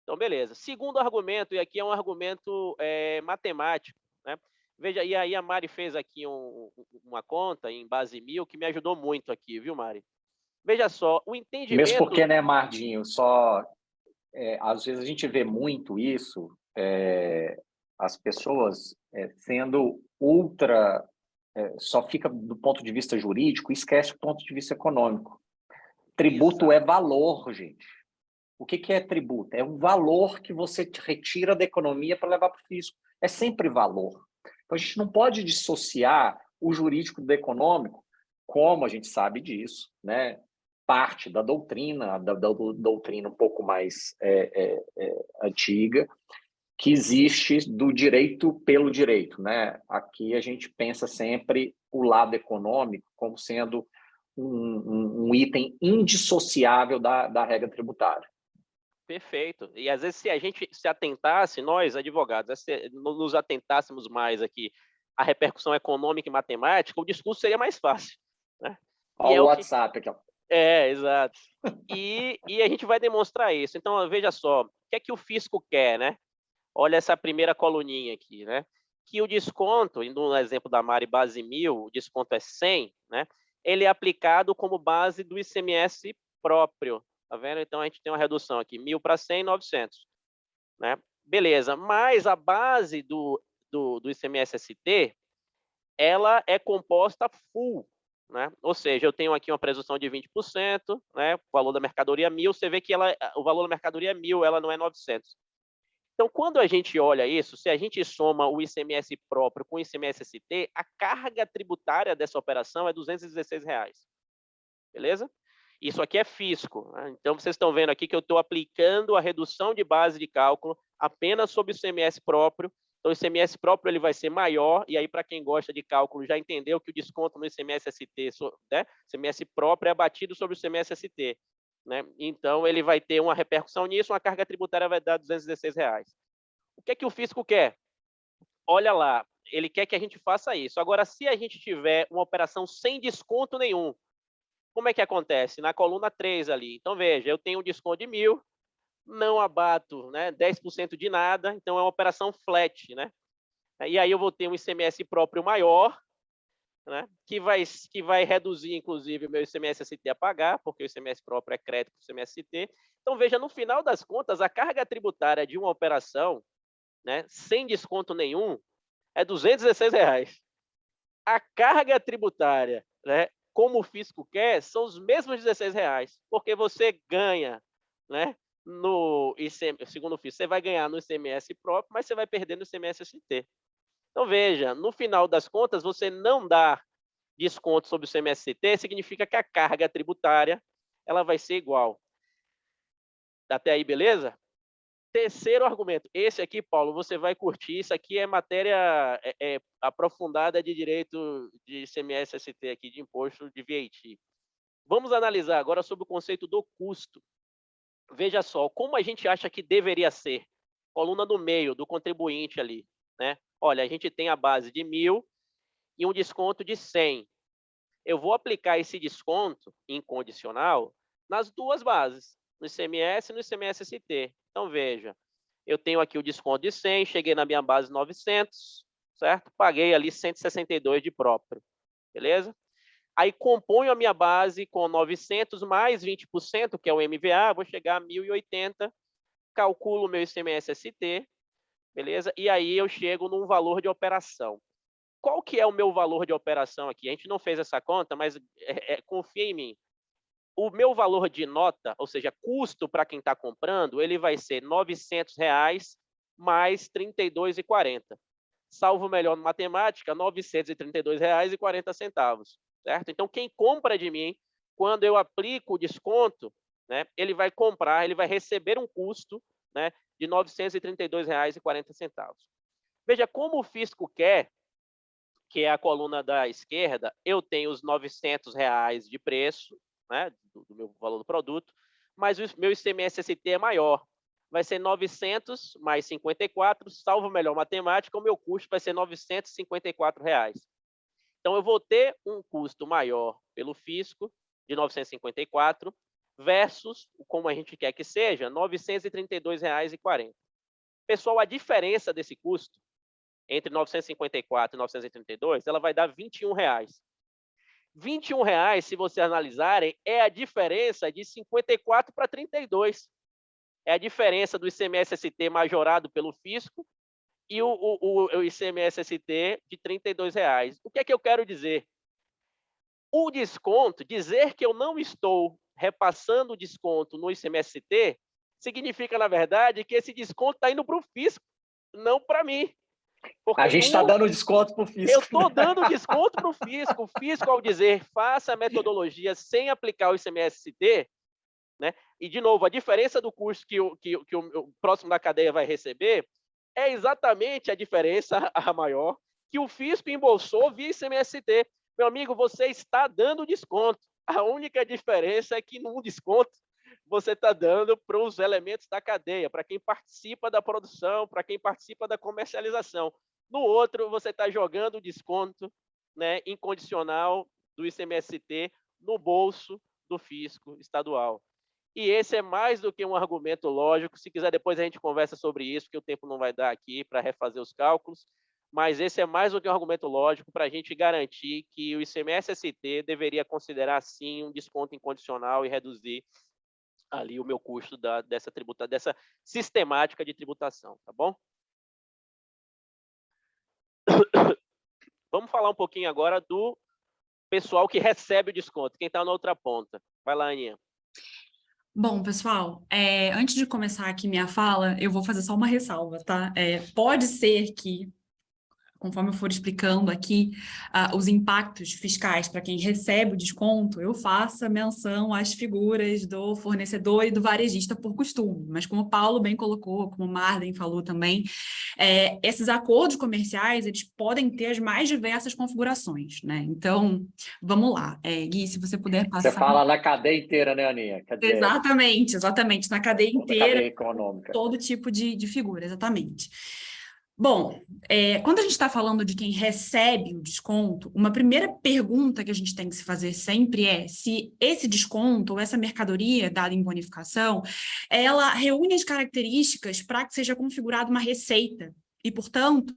Então, beleza. Segundo argumento, e aqui é um argumento matemático, né? Veja, e aí a Mari fez aqui uma conta em base 1000 que me ajudou muito aqui, viu, Mari? Veja só, o entendimento... Mesmo porque, né, Mardinho, às vezes a gente vê muito isso, as pessoas sendo ultra... só fica do ponto de vista jurídico e esquece o ponto de vista econômico. Tributo é valor, gente. O que é tributo? É um valor que você retira da economia para levar para o fisco. É sempre valor. Então, a gente não pode dissociar o jurídico do econômico, como a gente sabe disso, né? Parte da doutrina um pouco mais antiga, que existe do direito pelo direito, né? Aqui a gente pensa sempre o lado econômico como sendo um item indissociável da regra tributária. Perfeito. E às vezes se a gente se atentasse, nós advogados, se nos atentássemos mais aqui à repercussão econômica e matemática, o discurso seria mais fácil, né? Olha o WhatsApp aqui. Exato. E a gente vai demonstrar isso. Então, veja só, o que é que o fisco quer, né? Olha essa primeira coluninha aqui, né? Que o desconto, no exemplo da Mari, base 1000, o desconto é 100, né? Ele é aplicado como base do ICMS próprio, tá vendo? Então, a gente tem uma redução aqui, 1000 para 100, 900, né? Beleza, mas a base do ICMS-ST, ela é composta full, né? Ou seja, eu tenho aqui uma presunção de 20%, né? O valor da mercadoria é 1000, você vê que o valor da mercadoria é 1000, ela não é 900. Então, quando a gente olha isso, se a gente soma o ICMS próprio com o ICMS-ST, a carga tributária dessa operação é R$ 216. Beleza? Isso aqui é fisco, né? Então, vocês estão vendo aqui que eu estou aplicando a redução de base de cálculo apenas sobre o ICMS próprio. Então, o ICMS próprio ele vai ser maior, e aí, para quem gosta de cálculo, já entendeu que o desconto no ICMS-ST, né? ICMS próprio é abatido sobre o ICMS-ST. Né? Então, ele vai ter uma repercussão nisso, uma carga tributária vai dar R$ 216. O que é que o fisco quer? Olha lá, ele quer que a gente faça isso. Agora, se a gente tiver uma operação sem desconto nenhum, como é que acontece? Na coluna 3 ali. Então, veja, eu tenho um desconto de 1000, não abato, né, 10% de nada, então é uma operação flat, né? E aí eu vou ter um ICMS próprio maior, né, que vai reduzir, inclusive, o meu ICMS-ST a pagar, porque o ICMS próprio é crédito para o ICMS-ST. Então, veja, no final das contas, a carga tributária de uma operação, né, sem desconto nenhum, é R$ 216. A carga tributária, né, como o fisco quer, são os mesmos R$ 16, porque você ganha, né, segundo o fisco, você vai ganhar no ICMS próprio, mas você vai perder no ICMS-ST. Então, veja, no final das contas, você não dá desconto sobre o ICMS-ST, significa que a carga tributária ela vai ser igual. Até aí, beleza? Terceiro argumento. Esse aqui, Paulo, você vai curtir. Isso aqui é matéria aprofundada de direito de ICMS-ST aqui, de imposto de VAT. Vamos analisar agora sobre o conceito do custo. Veja só, como a gente acha que deveria ser? Coluna do meio, do contribuinte ali, né? Olha, a gente tem a base de 1000 e um desconto de 100. Eu vou aplicar esse desconto incondicional nas duas bases, no ICMS e no ICMS-ST. Então, veja, eu tenho aqui o desconto de 100, cheguei na minha base 900, certo? Paguei ali 162 de próprio, beleza? Aí, componho a minha base com 900 mais 20%, que é o MVA, vou chegar a 1.080, calculo o meu ICMS-ST, beleza? E aí eu chego num valor de operação. Qual que é o meu valor de operação aqui? A gente não fez essa conta, mas confia em mim. O meu valor de nota, ou seja, custo para quem está comprando, ele vai ser R$ 900 mais R$ 32,40. salvo melhor matemática, R$ 932,40, certo? Então, quem compra de mim, quando eu aplico o desconto, né, ele vai comprar, ele vai receber um custo, né, de R$ 932,40. Veja, como o fisco quer, que é a coluna da esquerda, eu tenho os R$ 900 de preço, né, do meu valor do produto, mas o meu ICMS-ST é maior. Vai ser 900 mais 54, salvo melhor matemática, o meu custo vai ser R$ 954. Então, eu vou ter um custo maior pelo fisco, de 954, versus, como a gente quer que seja, R$ 932,40. Pessoal, a diferença desse custo entre 954 e 932, ela vai dar R$ 21. R$ 21, se vocês analisarem, é a diferença de 54 para 32. É a diferença do ICMS-ST majorado pelo fisco e o ICMS-ST de R$ 32. O que é que eu quero dizer? O desconto, dizer que eu não estou repassando o desconto no ICMS-ST, significa, na verdade, que esse desconto está indo para o fisco, não para mim. Porque a gente está dando desconto para o fisco. Eu estou dando desconto para o fisco. O fisco, ao dizer faça a metodologia sem aplicar o ICMS-ST, né? E, de novo, a diferença do custo que o próximo da cadeia vai receber é exatamente a diferença, a maior, que o fisco embolsou via ICMS-ST. Meu amigo, você está dando desconto. A única diferença é que num desconto você está dando para os elementos da cadeia, para quem participa da produção, para quem participa da comercialização. No outro, você está jogando o desconto, né, incondicional do ICMS-ST no bolso do fisco estadual. E esse é mais do que um argumento lógico. Se quiser, depois a gente conversa sobre isso, que o tempo não vai dar aqui para refazer os cálculos. Mas esse é mais do que um argumento lógico para a gente garantir que o ICMS-ST deveria considerar, sim, um desconto incondicional e reduzir ali o meu custo dessa sistemática de tributação, tá bom? Vamos falar um pouquinho agora do pessoal que recebe o desconto, quem está na outra ponta. Vai lá, Aninha. Bom, pessoal, antes de começar aqui minha fala, eu vou fazer só uma ressalva, tá? Pode ser que, conforme eu for explicando aqui, os impactos fiscais para quem recebe o desconto, eu faça menção às figuras do fornecedor e do varejista por costume. Mas como o Paulo bem colocou, como o Marden falou também, esses acordos comerciais, eles podem ter as mais diversas configurações, né? Então, vamos lá. Gui, se você puder passar... Você fala na cadeia inteira, né, Aninha? Exatamente, na cadeia inteira. Cadeia econômica. Todo tipo de figura, exatamente. Bom, quando a gente está falando de quem recebe o desconto, uma primeira pergunta que a gente tem que se fazer sempre é se esse desconto ou essa mercadoria dada em bonificação, ela reúne as características para que seja configurada uma receita e, portanto,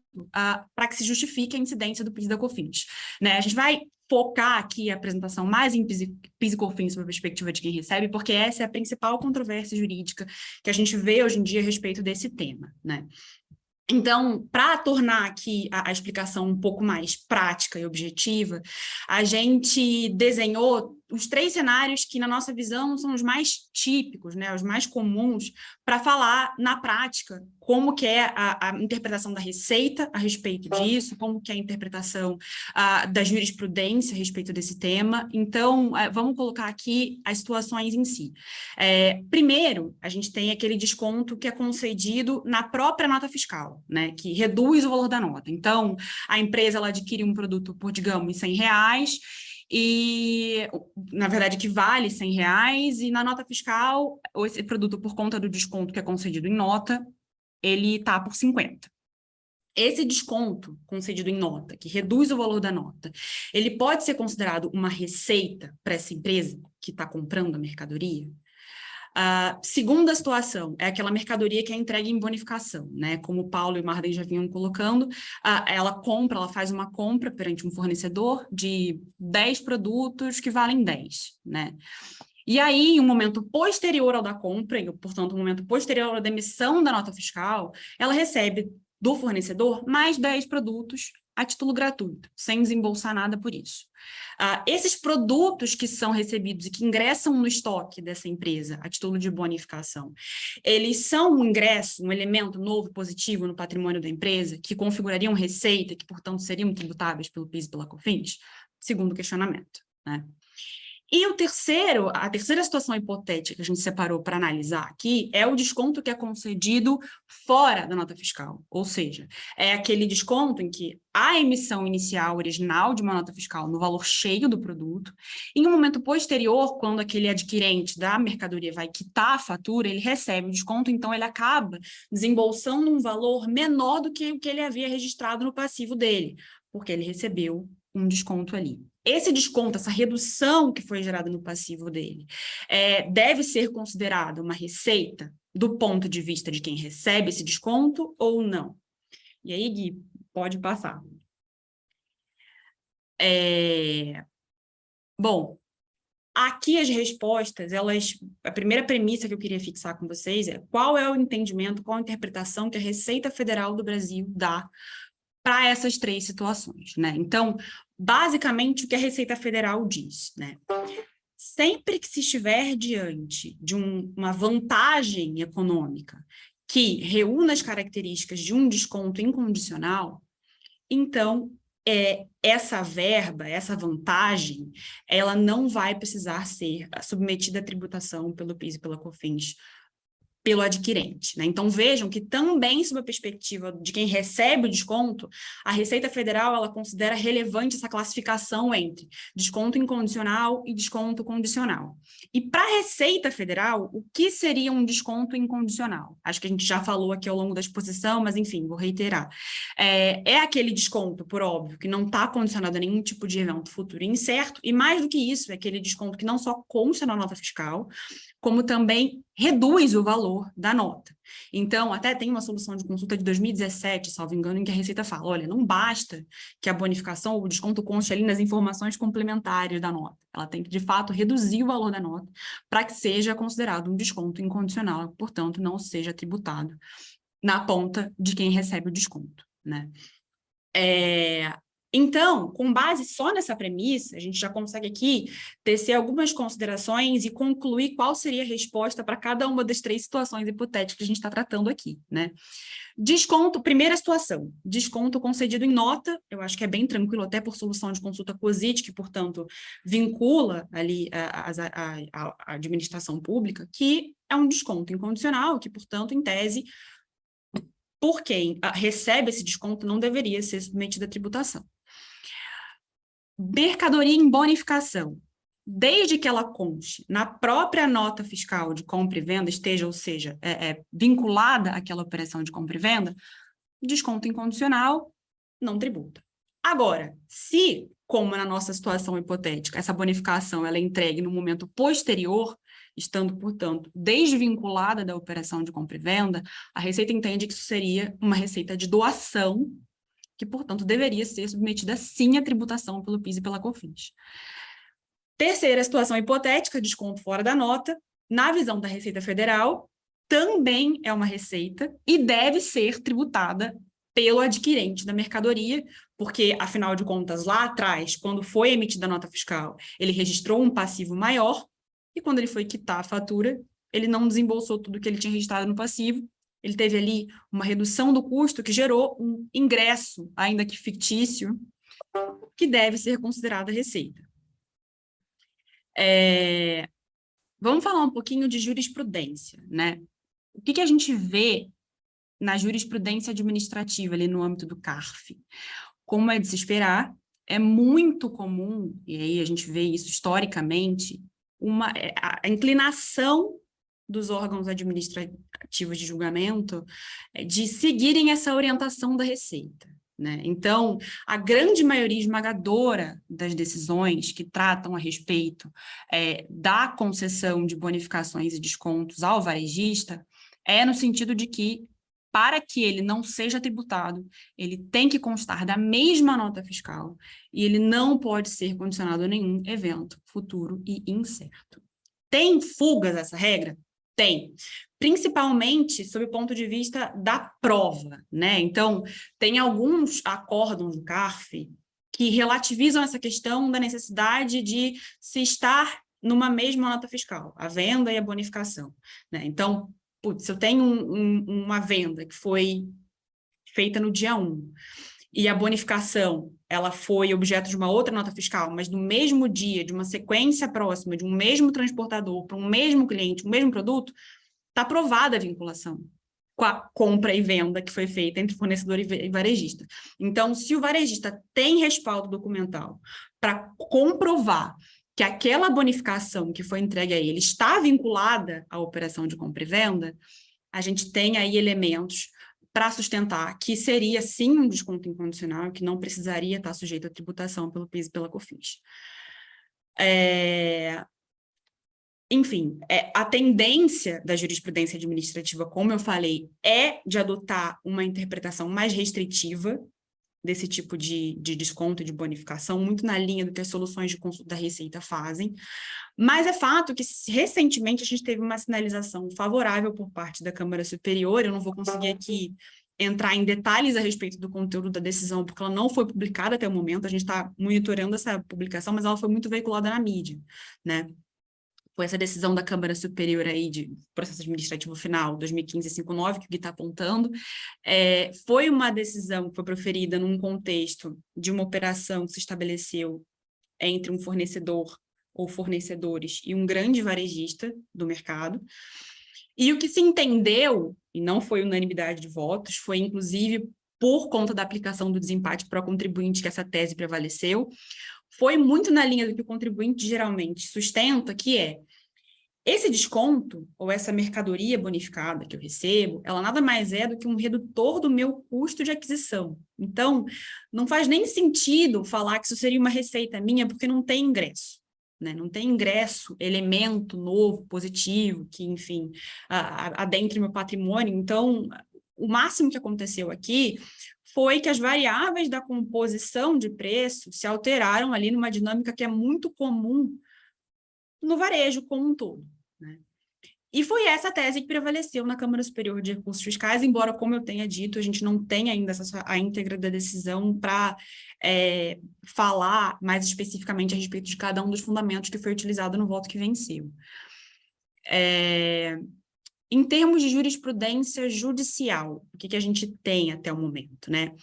para que se justifique a incidência do PIS e da COFINS, né? A gente vai focar aqui a apresentação mais em PIS e COFINS sob a perspectiva de quem recebe, porque essa é a principal controvérsia jurídica que a gente vê hoje em dia a respeito desse tema, né? Então, para tornar aqui a explicação um pouco mais prática e objetiva, a gente desenhou os 3 cenários que, na nossa visão, são os mais típicos, né, os mais comuns, para falar, na prática, como que é a interpretação da Receita a respeito disso, como que é a interpretação da jurisprudência a respeito desse tema. Então, vamos colocar aqui as situações em si. Primeiro, a gente tem aquele desconto que é concedido na própria nota fiscal, né, que reduz o valor da nota. Então, a empresa ela adquire um produto por, digamos, R$100, e, na verdade, que vale R$100, e na nota fiscal, esse produto, por conta do desconto que é concedido em nota, ele está por 50. Esse desconto concedido em nota, que reduz o valor da nota, ele pode ser considerado uma receita para essa empresa que está comprando a mercadoria? A segunda situação é aquela mercadoria que é entregue em bonificação, né? Como o Paulo e o Marden já vinham colocando, ela faz uma compra perante um fornecedor de 10 produtos que valem 10, né? E aí, em um momento posterior ao da compra, e, portanto, um momento posterior à demissão da nota fiscal, ela recebe do fornecedor mais 10 produtos a título gratuito, sem desembolsar nada por isso. Esses produtos que são recebidos e que ingressam no estoque dessa empresa, a título de bonificação, eles são um ingresso, um elemento novo positivo no patrimônio da empresa, que configurariam receita, que, portanto, seriam tributáveis pelo PIS e pela COFINS? Segundo questionamento, né? E a terceira situação hipotética que a gente separou para analisar aqui é o desconto que é concedido fora da nota fiscal, ou seja, é aquele desconto em que a emissão inicial original de uma nota fiscal no valor cheio do produto, em um momento posterior, quando aquele adquirente da mercadoria vai quitar a fatura, ele recebe o desconto, então ele acaba desembolsando um valor menor do que o que ele havia registrado no passivo dele, porque ele recebeu um desconto ali. Esse desconto, essa redução que foi gerada no passivo dele, deve ser considerada uma receita do ponto de vista de quem recebe esse desconto ou não? E aí, Gui, pode passar. Bom, aqui as respostas, a primeira premissa que eu queria fixar com vocês é qual é o entendimento, qual a interpretação que a Receita Federal do Brasil dá para essas três situações, né? Então, basicamente, o que a Receita Federal diz, né? Sempre que se estiver diante de uma vantagem econômica que reúna as características de um desconto incondicional, então, essa verba, essa vantagem, ela não vai precisar ser submetida à tributação pelo PIS e pela COFINS pelo adquirente, né? Então, vejam que também, sob a perspectiva de quem recebe o desconto, a Receita Federal, ela considera relevante essa classificação entre desconto incondicional e desconto condicional. E para a Receita Federal, o que seria um desconto incondicional? Acho que a gente já falou aqui ao longo da exposição, mas, enfim, vou reiterar. É aquele desconto, por óbvio, que não está condicionado a nenhum tipo de evento futuro incerto, e mais do que isso, é aquele desconto que não só consta na nota fiscal, como também reduz o valor da nota. Então, até tem uma solução de consulta de 2017, salvo engano, em que a Receita fala, olha, não basta que a bonificação ou o desconto conste ali nas informações complementares da nota. Ela tem que, de fato, reduzir o valor da nota para que seja considerado um desconto incondicional, portanto, não seja tributado na ponta de quem recebe o desconto, né? Então, com base só nessa premissa, a gente já consegue aqui tecer algumas considerações e concluir qual seria a resposta para cada uma das três situações hipotéticas que a gente está tratando aqui, né? Desconto, primeira situação, desconto concedido em nota, eu acho que é bem tranquilo, até por solução de consulta COSIT, que, portanto, vincula ali a administração pública, que é um desconto incondicional, que, portanto, em tese, por quem recebe esse desconto não deveria ser submetido à tributação. Mercadoria em bonificação, desde que ela conste na própria nota fiscal de compra e venda, esteja, ou seja, vinculada àquela operação de compra e venda, desconto incondicional, não tributa. Agora, se, como na nossa situação hipotética, essa bonificação ela é entregue no momento posterior, estando, portanto, desvinculada da operação de compra e venda, a Receita entende que isso seria uma receita de doação, que, portanto, deveria ser submetida, sim, à tributação pelo PIS e pela COFINS. Terceira situação hipotética, desconto fora da nota, na visão da Receita Federal, também é uma receita e deve ser tributada pelo adquirente da mercadoria, porque, afinal de contas, lá atrás, quando foi emitida a nota fiscal, ele registrou um passivo maior, e quando ele foi quitar a fatura, ele não desembolsou tudo que ele tinha registrado no passivo, ele teve ali uma redução do custo que gerou um ingresso, ainda que fictício, que deve ser considerada receita. Vamos falar um pouquinho de jurisprudência, né? O que a gente vê na jurisprudência administrativa ali no âmbito do CARF? Como é de se esperar, é muito comum, e aí a gente vê isso historicamente, a inclinação dos órgãos administrativos de julgamento de seguirem essa orientação da Receita, né? Então, a grande maioria esmagadora das decisões que tratam a respeito da concessão de bonificações e descontos ao varejista é no sentido de que, para que ele não seja tributado, ele tem que constar da mesma nota fiscal e ele não pode ser condicionado a nenhum evento futuro e incerto. Tem fugas essa regra? Tem, principalmente sob o ponto de vista da prova, né? Então, tem alguns acórdãos do CARF que relativizam essa questão da necessidade de se estar numa mesma nota fiscal, a venda e a bonificação, né? Então, se eu tenho uma venda que foi feita no dia 1, e a bonificação ela foi objeto de uma outra nota fiscal, mas no mesmo dia, de uma sequência próxima, de um mesmo transportador, para um mesmo cliente, um mesmo produto, está aprovada a vinculação com a compra e venda que foi feita entre fornecedor e varejista. Então, se o varejista tem respaldo documental para comprovar que aquela bonificação que foi entregue a ele está vinculada à operação de compra e venda, a gente tem aí elementos para sustentar que seria sim um desconto incondicional, que não precisaria estar sujeito à tributação pelo PIS e pela COFINS. Enfim, a tendência da jurisprudência administrativa, como eu falei, é de adotar uma interpretação mais restritiva desse tipo de desconto e de bonificação, muito na linha do que as soluções de consulta da Receita fazem, mas é fato que recentemente a gente teve uma sinalização favorável por parte da Câmara Superior. Eu não vou conseguir aqui entrar em detalhes a respeito do conteúdo da decisão, porque ela não foi publicada até o momento, a gente está monitorando essa publicação, mas ela foi muito veiculada na mídia, né? Foi essa decisão da Câmara Superior aí de processo administrativo final, 2015-59, que o Gui está apontando, foi uma decisão que foi proferida num contexto de uma operação que se estabeleceu entre um fornecedor ou fornecedores e um grande varejista do mercado, e o que se entendeu, e não foi unanimidade de votos, foi inclusive por conta da aplicação do desempate para o contribuinte que essa tese prevaleceu, foi muito na linha do que o contribuinte geralmente sustenta, que é esse desconto, ou essa mercadoria bonificada que eu recebo, ela nada mais é do que um redutor do meu custo de aquisição. Então, não faz nem sentido falar que isso seria uma receita minha, porque não tem ingresso, né? Não tem ingresso, elemento novo, positivo, que, enfim, adentre meu patrimônio. Então, o máximo que aconteceu aqui foi que as variáveis da composição de preço se alteraram ali numa dinâmica que é muito comum no varejo como um todo, né? E foi essa tese que prevaleceu na Câmara Superior de Recursos Fiscais, embora, como eu tenha dito, a gente não tenha ainda a íntegra da decisão para falar mais especificamente a respeito de cada um dos fundamentos que foi utilizado no voto que venceu. Em termos de jurisprudência judicial, o que a gente tem até o momento, né?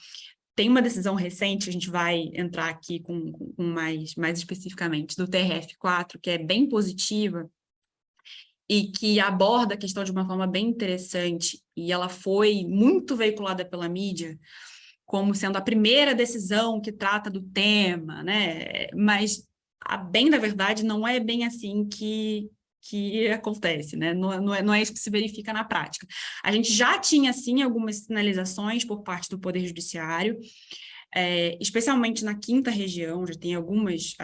Tem uma decisão recente, a gente vai entrar aqui com mais especificamente, do TRF4, que é bem positiva e que aborda a questão de uma forma bem interessante, e ela foi muito veiculada pela mídia como sendo a primeira decisão que trata do tema, né? Mas, a bem da verdade, não é bem assim que acontece, né? Não é isso que se verifica na prática. A gente já tinha, sim, algumas sinalizações por parte do Poder Judiciário, especialmente na 5ª região, já tem algumas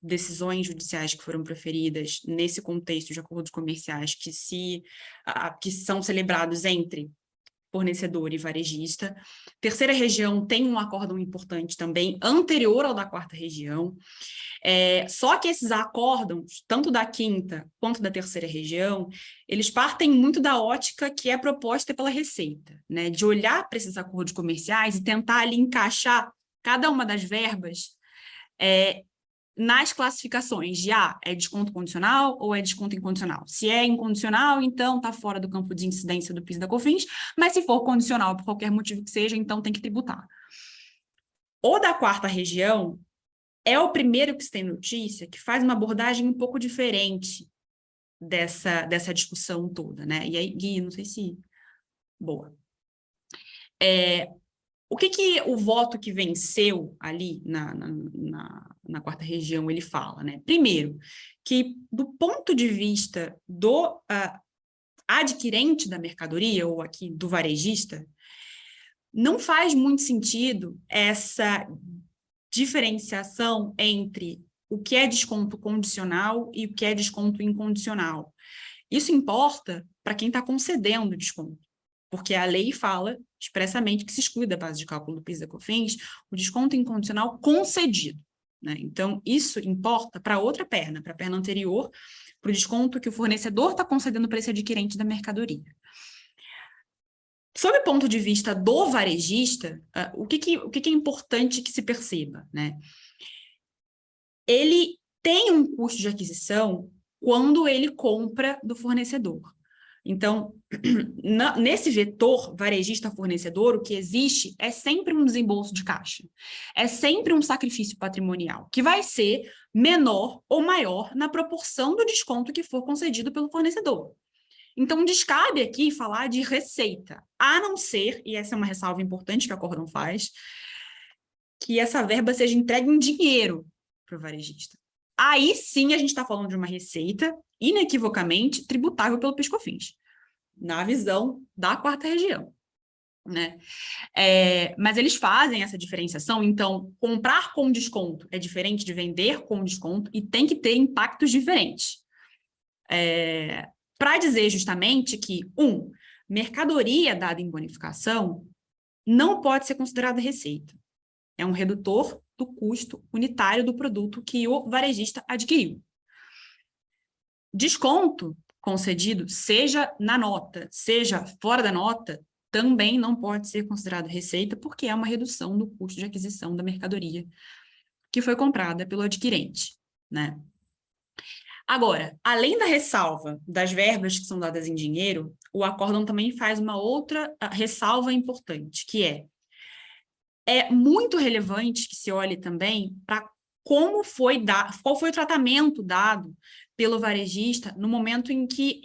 decisões judiciais que foram proferidas nesse contexto de acordos comerciais que são celebrados entre fornecedor e varejista. 3ª região tem um acórdão importante também, anterior ao da 4ª região. Só que esses acórdãos, tanto da 5ª quanto da 3ª região, eles partem muito da ótica que é proposta pela Receita, né? De olhar para esses acordos comerciais e tentar ali encaixar cada uma das verbas nas classificações de é desconto condicional ou é desconto incondicional. Se é incondicional, então está fora do campo de incidência do PIS e da COFINS, mas se for condicional por qualquer motivo que seja, então tem que tributar. O da 4ª região é o primeiro que se tem notícia que faz uma abordagem um pouco diferente dessa discussão toda, né? E aí, Gui, não sei se... Boa. O que o voto que venceu ali na 4ª região ele fala, né? Primeiro, que do ponto de vista do adquirente da mercadoria, ou aqui do varejista, não faz muito sentido essa diferenciação entre o que é desconto condicional e o que é desconto incondicional. Isso importa para quem está concedendo o desconto, porque a lei fala expressamente que se exclui da base de cálculo do PIS e da COFINS o desconto incondicional concedido. né? Então, isso importa para outra perna, para a perna anterior, para o desconto que o fornecedor está concedendo para esse adquirente da mercadoria. Sob o ponto de vista do varejista, o que é importante que se perceba, né? Ele tem um custo de aquisição quando ele compra do fornecedor. Então, nesse vetor varejista-fornecedor, o que existe é sempre um desembolso de caixa. É sempre um sacrifício patrimonial, que vai ser menor ou maior na proporção do desconto que for concedido pelo fornecedor. Então, descabe aqui falar de receita, a não ser, e essa é uma ressalva importante que a Acordon faz, que essa verba seja entregue em dinheiro para o varejista. Aí sim a gente está falando de uma receita inequivocamente tributável pelo PIS/COFINS, na visão da quarta região, né? Mas eles fazem essa diferenciação, então comprar com desconto é diferente de vender com desconto e tem que ter impactos diferentes. Para dizer justamente que, mercadoria dada em bonificação não pode ser considerada receita. É um redutor do custo unitário do produto que o varejista adquiriu. Desconto concedido, seja na nota, seja fora da nota, também não pode ser considerado receita, porque é uma redução do custo de aquisição da mercadoria que foi comprada pelo adquirente, né? Agora, além da ressalva das verbas que são dadas em dinheiro, o Acordon também faz uma outra ressalva importante, que é muito relevante que se olhe também para qual foi o tratamento dado pelo varejista no momento em que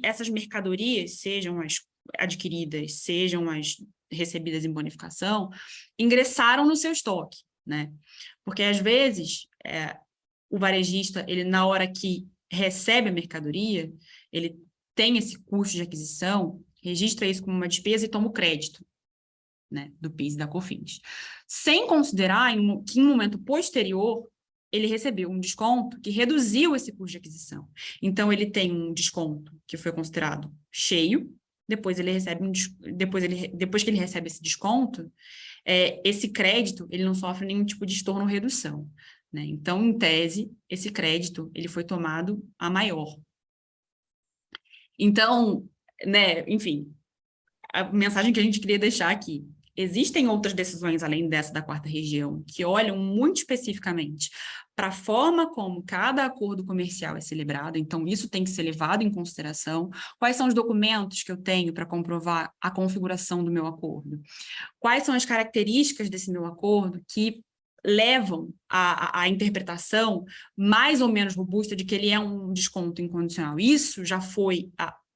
essas mercadorias, sejam as adquiridas, sejam as recebidas em bonificação, ingressaram no seu estoque, né? Porque, às vezes, o varejista, ele, na hora que recebe a mercadoria, ele tem esse custo de aquisição, registra isso como uma despesa e toma o crédito, né, do PIS e da COFINS. Sem considerar que em um momento posterior ele recebeu um desconto que reduziu esse custo de aquisição. Então, ele tem um desconto que foi considerado cheio, depois ele recebe depois que ele recebe esse desconto, esse crédito ele não sofre nenhum tipo de estorno ou redução, né? Então, em tese, esse crédito ele foi tomado a maior. Então, né, enfim, a mensagem que a gente queria deixar aqui: existem outras decisões além dessa da quarta região que olham muito especificamente para a forma como cada acordo comercial é celebrado, então isso tem que ser levado em consideração. Quais são os documentos que eu tenho para comprovar a configuração do meu acordo? Quais são as características desse meu acordo que levam à interpretação mais ou menos robusta de que ele é um desconto incondicional? Isso já foi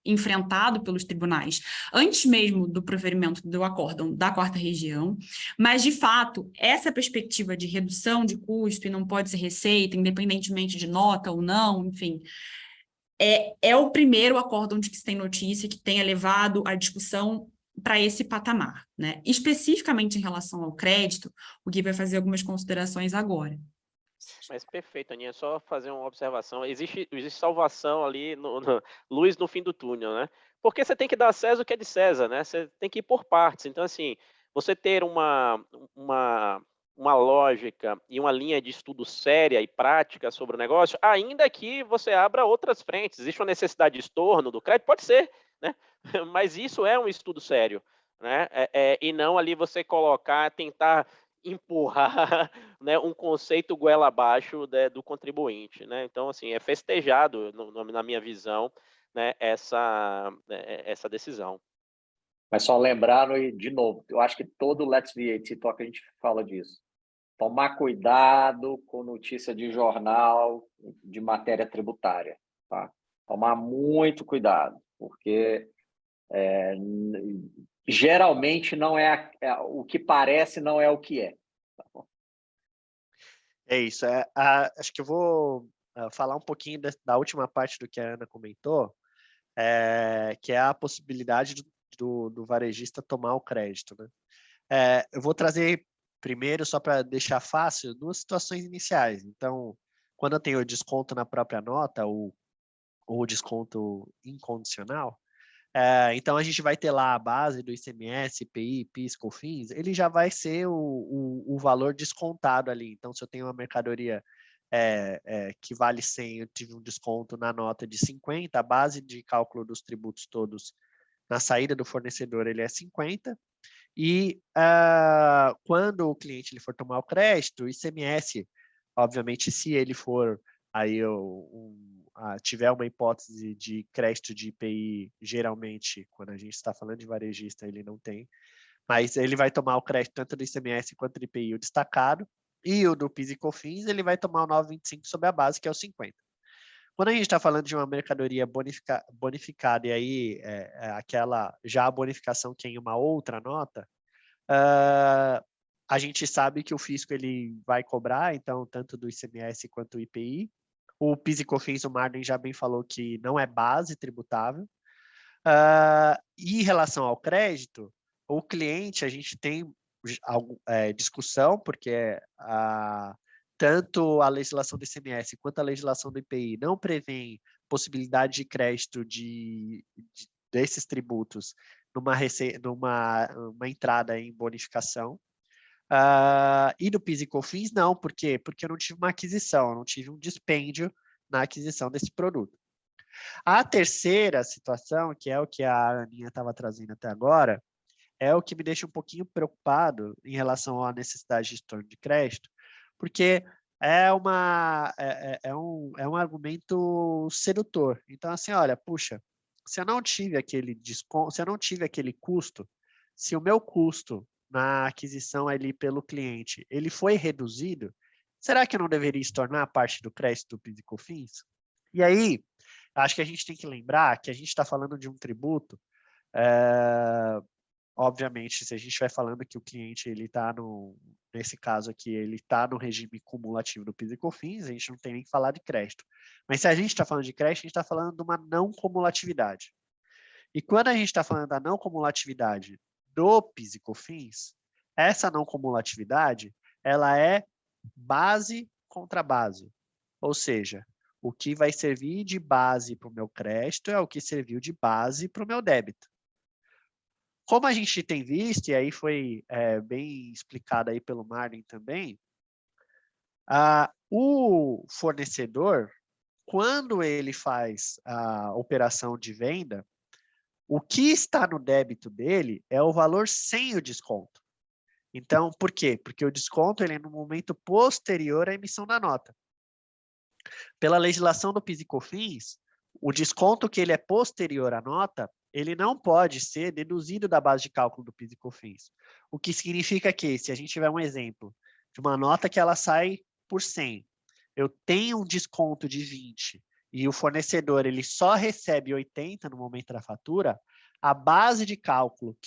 enfrentado pelos tribunais antes mesmo do proferimento do acórdão da quarta região, mas, de fato, essa perspectiva de redução de custo e não pode ser receita, independentemente de nota ou não, enfim, é o primeiro acórdão de que se tem notícia que tenha levado a discussão para esse patamar, né? Especificamente em relação ao crédito, o Gui vai fazer algumas considerações agora. Mas perfeito, Aninha, só fazer uma observação. Existe salvação ali, luz no fim do túnel, né? Porque você tem que dar a César o que é de César, né? Você tem que ir por partes. Então, assim, você ter uma lógica e uma linha de estudo séria e prática sobre o negócio, ainda que você abra outras frentes. Existe uma necessidade de estorno do crédito? Pode ser, né? Mas isso é um estudo sério, né? E não ali você tentar empurrar, né, um conceito goela abaixo, né, do contribuinte, né? Então, assim, é festejado, na minha visão, né, essa decisão. Mas só lembrando, e de novo, eu acho que todo Let's VAT Talk a gente fala disso. Tomar cuidado com notícia de jornal de matéria tributária, tá? Tomar muito cuidado, porque geralmente não o que parece, não é o que é. Tá bom? É isso. Acho que eu vou falar um pouquinho da última parte do que a Ana comentou, que é a possibilidade do varejista tomar o crédito, né? Eu vou trazer primeiro, só para deixar fácil, duas situações iniciais. Então, quando eu tenho desconto na própria nota ou desconto incondicional, Então, a gente vai ter lá a base do ICMS, IPI, PIS, COFINS, ele já vai ser o valor descontado ali. Então, se eu tenho uma mercadoria que vale 100, eu tive um desconto na nota de 50, a base de cálculo dos tributos todos na saída do fornecedor ele é 50, e quando o cliente ele for tomar o crédito, o ICMS, obviamente, se ele for aí tiver uma hipótese de crédito de IPI, geralmente, quando a gente está falando de varejista, ele não tem, mas ele vai tomar o crédito tanto do ICMS quanto do IPI, o destacado, e o do PIS e COFINS, ele vai tomar o 9,25 sobre a base, que é o 50. Quando a gente está falando de uma mercadoria bonificada, e aí aquela já a bonificação que é em uma outra nota, a gente sabe que o fisco ele vai cobrar, então, tanto do ICMS quanto do IPI. O PIS e COFINS, o Marden já bem falou que não é base tributável. E em relação ao crédito, o cliente, a gente tem discussão, porque tanto a legislação do ICMS quanto a legislação do IPI não prevêem possibilidade de crédito desses tributos numa entrada em bonificação. E do PIS e COFINS, não. Por quê? Porque eu não tive uma aquisição, eu não tive um dispêndio na aquisição desse produto. A terceira situação, que é o que a Aninha estava trazendo até agora, é o que me deixa um pouquinho preocupado em relação à necessidade de estorno de crédito, porque é um argumento sedutor. Então, assim, olha, puxa, se eu não tive aquele desconto, se eu não tive aquele custo, se o meu custo na aquisição ali pelo cliente, ele foi reduzido, será que eu não deveria estornar parte do crédito do PIS e COFINS? E aí, acho que a gente tem que lembrar que a gente está falando de um tributo, obviamente, se a gente estiver falando que o cliente ele está nesse caso aqui, ele está no regime cumulativo do PIS e COFINS, a gente não tem nem que falar de crédito. Mas se a gente está falando de crédito, a gente está falando de uma não cumulatividade. E quando a gente está falando da não cumulatividade do PIS e COFINS, essa não cumulatividade, ela é base contra base. Ou seja, o que vai servir de base para o meu crédito é o que serviu de base para o meu débito. Como a gente tem visto, e aí foi bem explicado aí pelo Marden também, o fornecedor, quando ele faz a operação de venda, o que está no débito dele é o valor sem o desconto. Então, por quê? Porque o desconto ele é no momento posterior à emissão da nota. Pela legislação do PIS e COFINS, o desconto que ele é posterior à nota, ele não pode ser deduzido da base de cálculo do PIS e COFINS. O que significa que, se a gente tiver um exemplo de uma nota que ela sai por 100, eu tenho um desconto de 20 e o fornecedor ele só recebe 80 no momento da fatura, a base de cálculo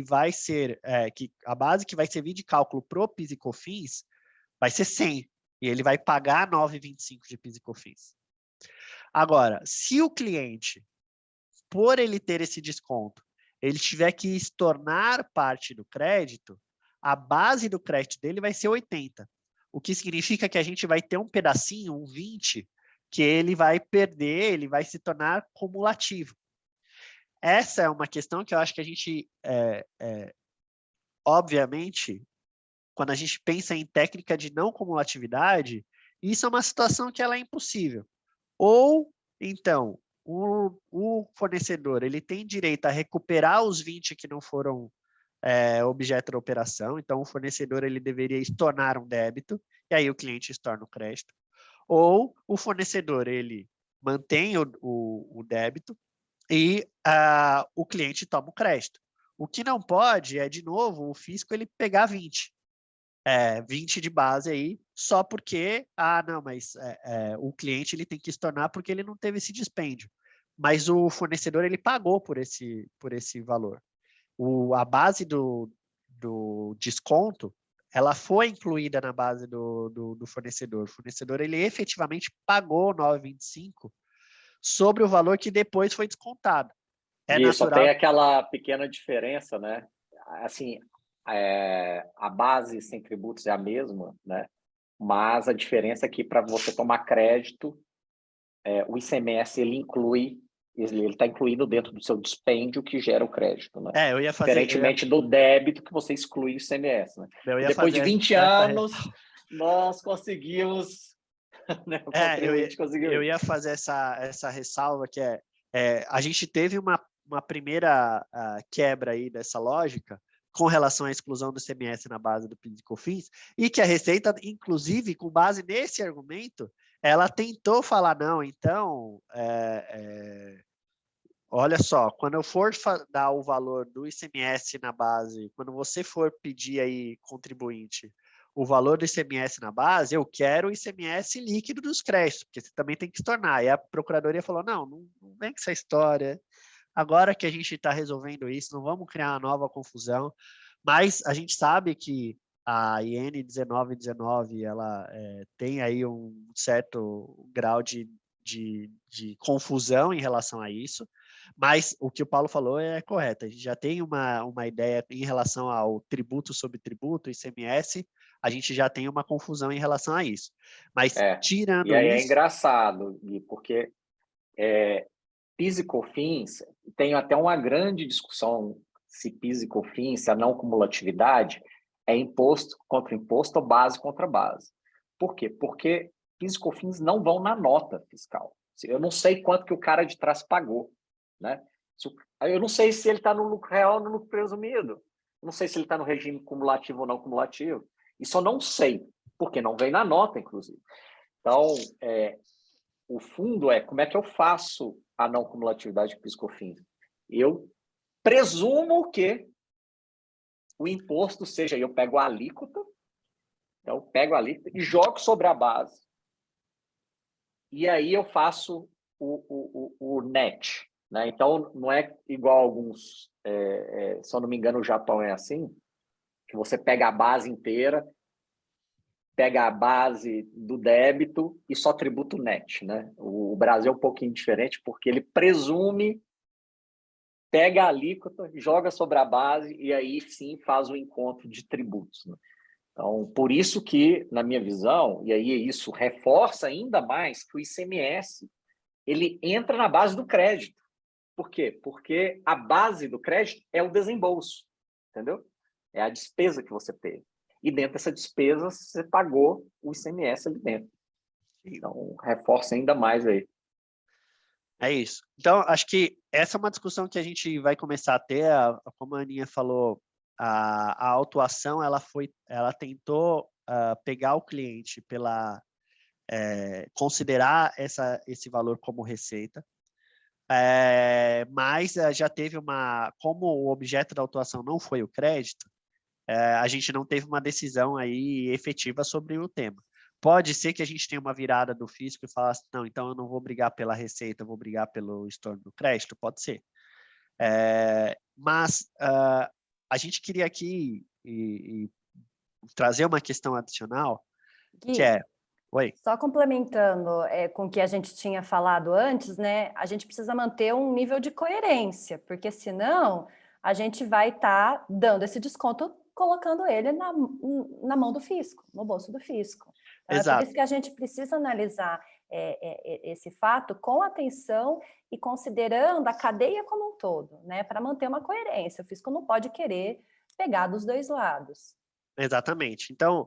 vai ser, a base que vai servir de cálculo para o PIS e COFINS vai ser 100, e ele vai pagar 9,25 de PIS e COFINS. Agora, se o cliente, por ele ter esse desconto, ele tiver que estornar parte do crédito, a base do crédito dele vai ser 80. O que significa que a gente vai ter um pedacinho, um 20, que ele vai perder, ele vai se tornar cumulativo. Essa é uma questão que eu acho que a gente, obviamente, quando a gente pensa em técnica de não cumulatividade, isso é uma situação que ela é impossível. Ou, então, o fornecedor ele tem direito a recuperar os 20 que não foram objeto da operação, então o fornecedor ele deveria estornar um débito, e aí o cliente estorna o crédito. Ou o fornecedor ele mantém o débito e o cliente toma o crédito. O que não pode é, de novo, o fisco ele pegar 20. 20 de base aí, só porque, não, mas o cliente ele tem que estornar porque ele não teve esse dispêndio. Mas o fornecedor ele pagou por esse valor. A base do desconto, ela foi incluída na base do fornecedor. O fornecedor ele efetivamente pagou 9,25 sobre o valor que depois foi descontado. E só tem aquela pequena diferença, né? Assim, a base sem tributos é a mesma, né? Mas a diferença é que para você tomar crédito, o ICMS ele inclui ele está incluído dentro do seu dispêndio que gera o crédito, né? Eu ia fazer... Diferentemente do débito que você exclui o ICMS, né? Eu E ia depois de fazer 20 anos, nós conseguimos... né, o contribuinte conseguiu. eu ia fazer essa ressalva que a gente teve uma primeira quebra aí dessa lógica com relação à exclusão do ICMS na base do PIS e COFINS, e que a Receita, inclusive, com base nesse argumento, ela tentou falar, não, então, olha só, quando eu for dar o valor do ICMS na base, quando você for pedir aí, contribuinte, o valor do ICMS na base, eu quero o ICMS líquido dos créditos, porque você também tem que se tornar. E a Procuradoria falou, não vem com essa história. Agora que a gente está resolvendo isso, não vamos criar uma nova confusão. Mas a gente sabe que a IN 1919, ela tem aí um certo grau de confusão em relação a isso. Mas o que o Paulo falou é correto. A gente já tem uma ideia em relação ao tributo sobre tributo, ICMS, a gente já tem uma confusão em relação a isso. Mas tirando e aí isso... é engraçado, Gui, porque PIS e COFINS, tem até uma grande discussão se PIS e COFINS, se a não cumulatividade é imposto contra imposto ou base contra base. Por quê? Porque PIS e COFINS não vão na nota fiscal. Eu não sei quanto que o cara de trás pagou, né? Eu não sei se ele está no lucro real ou no lucro presumido. Eu não sei se ele está no regime cumulativo ou não cumulativo. Isso eu não sei, porque não vem na nota, inclusive. Então, o fundo como é que eu faço a não cumulatividade de PIS e COFINS? Eu presumo que o imposto seja, eu pego a alíquota, então eu pego a alíquota e jogo sobre a base. E aí eu faço o net, né? Então, não é igual alguns, se eu não me engano, o Japão é assim, que você pega a base inteira, pega a base do débito e só tributa o net, né? O Brasil é um pouquinho diferente, porque ele presume, pega a alíquota, joga sobre a base e aí sim faz o encontro de tributos, né? Então, por isso que, na minha visão, e aí isso reforça ainda mais que o ICMS ele entra na base do crédito. Por quê? Porque a base do crédito é o desembolso, entendeu? É a despesa que você teve. E dentro dessa despesa, você pagou o ICMS ali dentro. Então, reforça ainda mais aí. É isso. Então, acho que essa é uma discussão que a gente vai começar a ter, como a Aninha falou, a autuação, ela tentou pegar o cliente pela considerar esse valor como receita, mas já teve como o objeto da autuação não foi o crédito, a gente não teve uma decisão aí efetiva sobre o tema. Pode ser que a gente tenha uma virada do fisco e falasse, não, então eu não vou brigar pela receita, eu vou brigar pelo estorno do crédito, pode ser. Mas a gente queria aqui trazer uma questão adicional, Gui, que é... Oi. Só complementando com o que a gente tinha falado antes, né? A gente precisa manter um nível de coerência, porque senão a gente vai estar dando esse desconto, colocando ele na mão do fisco, no bolso do fisco. Então, Exato. por isso que a gente precisa analisar esse fato com atenção e considerando a cadeia como um todo, né? Para manter uma coerência. O fisco não pode querer pegar dos dois lados. Exatamente. Então,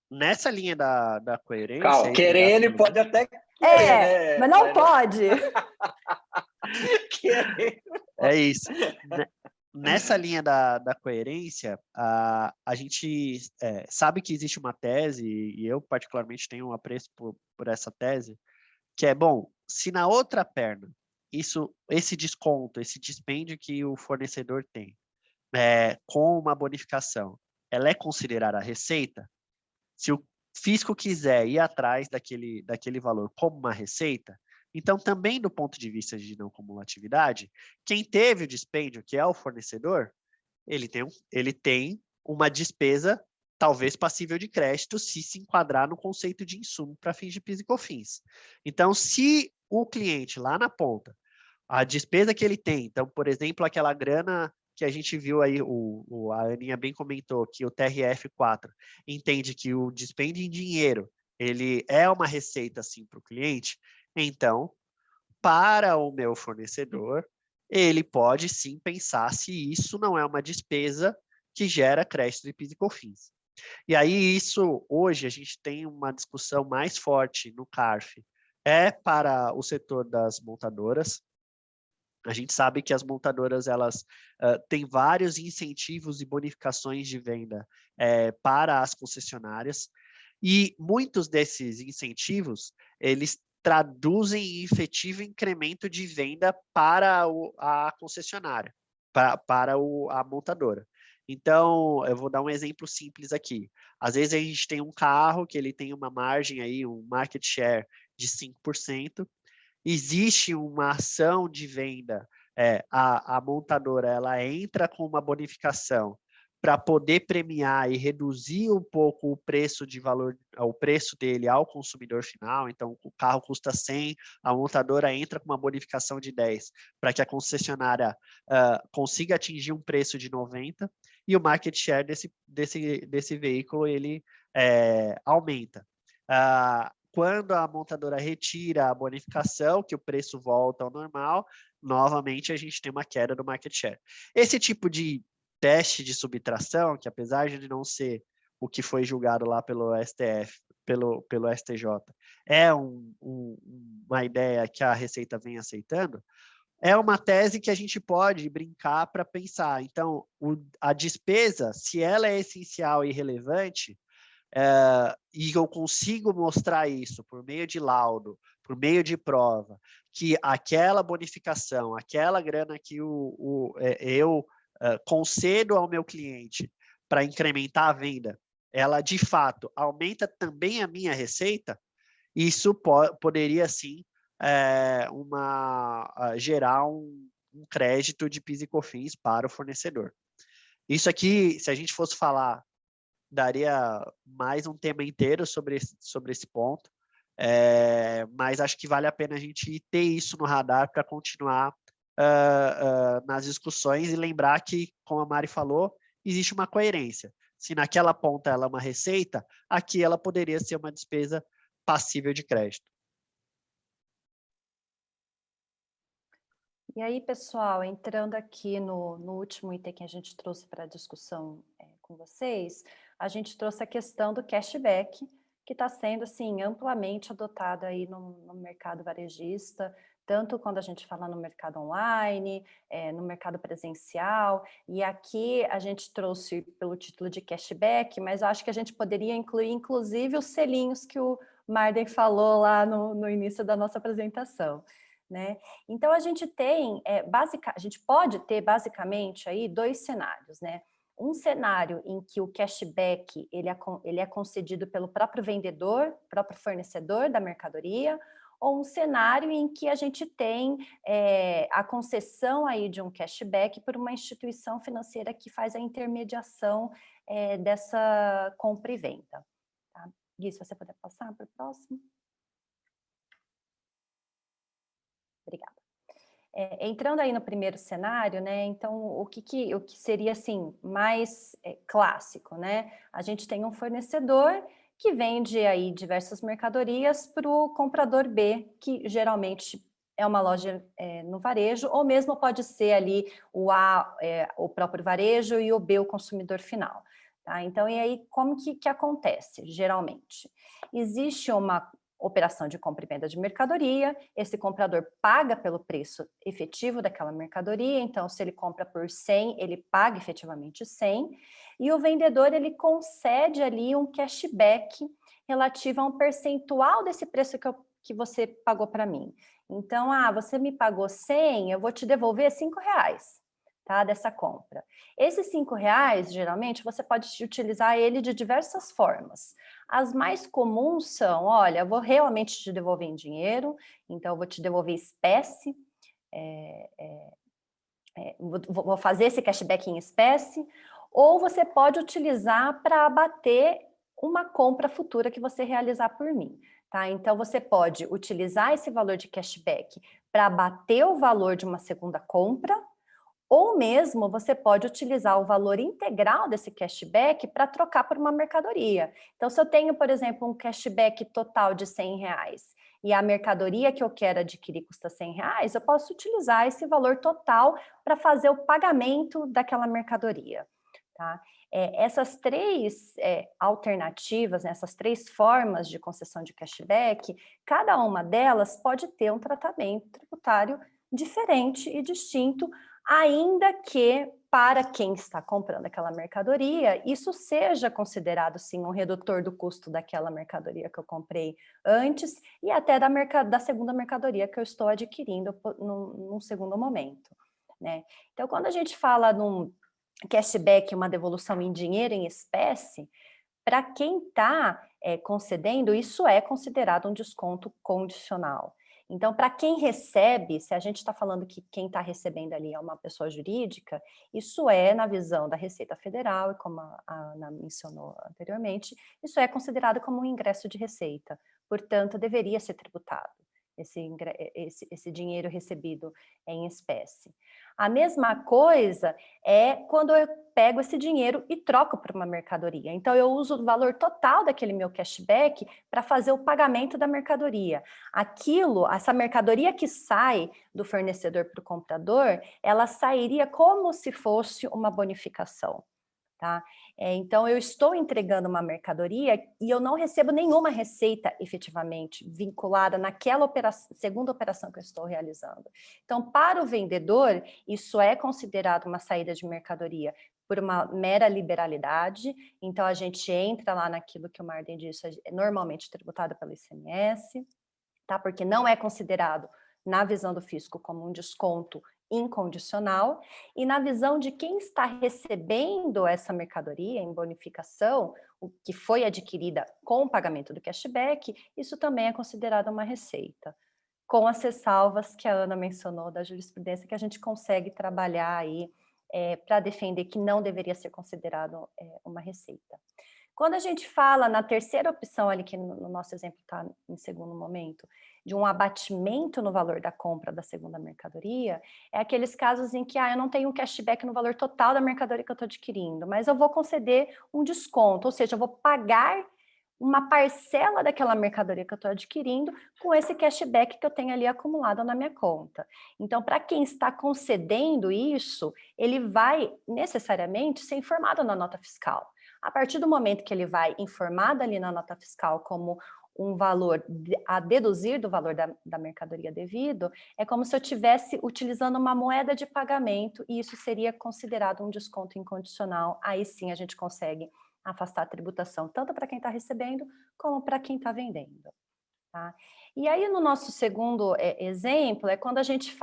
nessa linha da coerência... Calma, querer ele pode até querer, né? Mas não pode. É isso. Nessa linha da coerência, a gente sabe que existe uma tese, e eu particularmente tenho um apreço por essa tese, que é, bom, se na outra perna, esse desconto, esse dispêndio que o fornecedor tem, com uma bonificação, ela é considerada receita, se o fisco quiser ir atrás daquele valor como uma receita, então também do ponto de vista de não cumulatividade, quem teve o dispêndio, que é o fornecedor, ele tem uma despesa talvez passível de crédito se enquadrar no conceito de insumo para fins de PIS e COFINS. Então, se o cliente lá na ponta, a despesa que ele tem, então, por exemplo, aquela grana que a gente viu aí, a Aninha bem comentou, que o TRF4 entende que o dispêndio em dinheiro, ele é uma receita, sim, para o cliente, então, para o meu fornecedor, ele pode sim pensar se isso não é uma despesa que gera crédito de PIS e COFINS. E aí isso, hoje, a gente tem uma discussão mais forte no CARF, para o setor das montadoras. A gente sabe que as montadoras, elas têm vários incentivos e bonificações de venda para as concessionárias, e muitos desses incentivos, eles traduzem em efetivo incremento de venda para a concessionária, para a montadora. Então, eu vou dar um exemplo simples aqui. Às vezes a gente tem um carro que ele tem uma margem aí, um market share de 5%, existe uma ação de venda, a montadora ela entra com uma bonificação para poder premiar e reduzir um pouco o preço o preço dele ao consumidor final. Então, o carro custa 100, a montadora entra com uma bonificação de 10 para que a concessionária consiga atingir um preço de 90, e o market share desse veículo ele aumenta. Quando a montadora retira a bonificação, que o preço volta ao normal, novamente a gente tem uma queda do market share. Esse tipo de teste de subtração, que apesar de não ser o que foi julgado lá pelo STF, pelo STJ, é uma ideia que a Receita vem aceitando, é uma tese que a gente pode brincar para pensar. Então, a despesa, se ela é essencial e relevante, e eu consigo mostrar isso por meio de laudo, por meio de prova, que aquela bonificação, aquela grana que eu concedo ao meu cliente para incrementar a venda, ela de fato aumenta também a minha receita, isso poderia sim gerar um crédito de PIS e COFINS para o fornecedor. Isso aqui, se a gente fosse falar, daria mais um tema inteiro sobre esse ponto, mas acho que vale a pena a gente ter isso no radar para continuar nas discussões e lembrar que, como a Mari falou, existe uma coerência. Se naquela ponta ela é uma receita, aqui ela poderia ser uma despesa passível de crédito. E aí, pessoal, entrando aqui no último item que a gente trouxe para a discussão com vocês, a gente trouxe a questão do cashback, que está sendo assim, amplamente adotado aí no mercado varejista, tanto quando a gente fala no mercado online, no mercado presencial, e aqui a gente trouxe pelo título de cashback, mas eu acho que a gente poderia incluir, inclusive, os selinhos que o Marden falou lá no início da nossa apresentação, né? Então, a gente tem, a gente pode ter basicamente aí dois cenários, né? Um cenário em que o cashback ele é concedido pelo próprio vendedor, próprio fornecedor da mercadoria, ou um cenário em que a gente tem a concessão aí de um cashback por uma instituição financeira que faz a intermediação dessa compra e venda. Tá? Gui, se você puder passar para o próximo. Obrigada. Entrando aí no primeiro cenário, né? Então, o que seria assim mais clássico, né? A gente tem um fornecedor que vende aí diversas mercadorias para o comprador B, que geralmente é uma loja no varejo, ou mesmo pode ser ali o A, o próprio varejo, e o B, o consumidor final. Tá? Então, e aí como que acontece, geralmente? Existe uma operação de compra e venda de mercadoria, esse comprador paga pelo preço efetivo daquela mercadoria, então se ele compra por 100, ele paga efetivamente 100, e o vendedor ele concede ali um cashback relativo a um percentual desse preço que você pagou para mim. Então, você me pagou 100, eu vou te devolver R$5, tá, dessa compra. Esses R$5, geralmente, você pode utilizar ele de diversas formas. As mais comuns são, olha, eu vou realmente te devolver em dinheiro, então eu vou te devolver espécie, vou fazer esse cashback em espécie, ou você pode utilizar para abater uma compra futura que você realizar por mim. Tá? Então, você pode utilizar esse valor de cashback para abater o valor de uma segunda compra, Ou mesmo você pode utilizar o valor integral desse cashback para trocar por uma mercadoria. Então, se eu tenho, por exemplo, um cashback total de R$100 e a mercadoria que eu quero adquirir custa R$100, eu posso utilizar esse valor total para fazer o pagamento daquela mercadoria. Tá? Essas três alternativas, né, essas três formas de concessão de cashback, cada uma delas pode ter um tratamento tributário diferente e distinto, ainda que para quem está comprando aquela mercadoria, isso seja considerado, sim, um redutor do custo daquela mercadoria que eu comprei antes e até da segunda mercadoria que eu estou adquirindo num segundo momento, né? Então, quando a gente fala num cashback, uma devolução em dinheiro, em espécie, para quem está concedendo, isso é considerado um desconto condicional. Então, para quem recebe, se a gente está falando que quem está recebendo ali é uma pessoa jurídica, isso é, na visão da Receita Federal, e como a Ana mencionou anteriormente, isso é considerado como um ingresso de receita. Portanto, deveria ser tributado esse dinheiro recebido em espécie. A mesma coisa é quando eu pego esse dinheiro e troco por uma mercadoria. Então, eu uso o valor total daquele meu cashback para fazer o pagamento da mercadoria. Essa mercadoria que sai do fornecedor para o comprador, ela sairia como se fosse uma bonificação. Tá? Então, eu estou entregando uma mercadoria e eu não recebo nenhuma receita efetivamente vinculada naquela segunda operação que eu estou realizando. Então, para o vendedor, isso é considerado uma saída de mercadoria por uma mera liberalidade. Então, a gente entra lá naquilo que o Marden disse, é normalmente tributado pelo ICMS, tá? Porque não é considerado, na visão do fisco, como um desconto incondicional, e na visão de quem está recebendo essa mercadoria em bonificação, o que foi adquirida com o pagamento do cashback, isso também é considerado uma receita, com as ressalvas que a Ana mencionou da jurisprudência, que a gente consegue trabalhar aí para defender que não deveria ser considerado uma receita. Quando a gente fala na terceira opção ali, que no nosso exemplo está em segundo momento, de um abatimento no valor da compra da segunda mercadoria, é aqueles casos em que eu não tenho um cashback no valor total da mercadoria que eu estou adquirindo, mas eu vou conceder um desconto, ou seja, eu vou pagar uma parcela daquela mercadoria que eu estou adquirindo com esse cashback que eu tenho ali acumulado na minha conta. Então, para quem está concedendo isso, ele vai necessariamente ser informado na nota fiscal. A partir do momento que ele vai informado ali na nota fiscal como um valor a deduzir do valor da mercadoria devido, é como se eu estivesse utilizando uma moeda de pagamento e isso seria considerado um desconto incondicional. Aí sim a gente consegue afastar a tributação, tanto para quem está recebendo, como para quem está vendendo. Tá? E aí, no nosso segundo exemplo, é quando a gente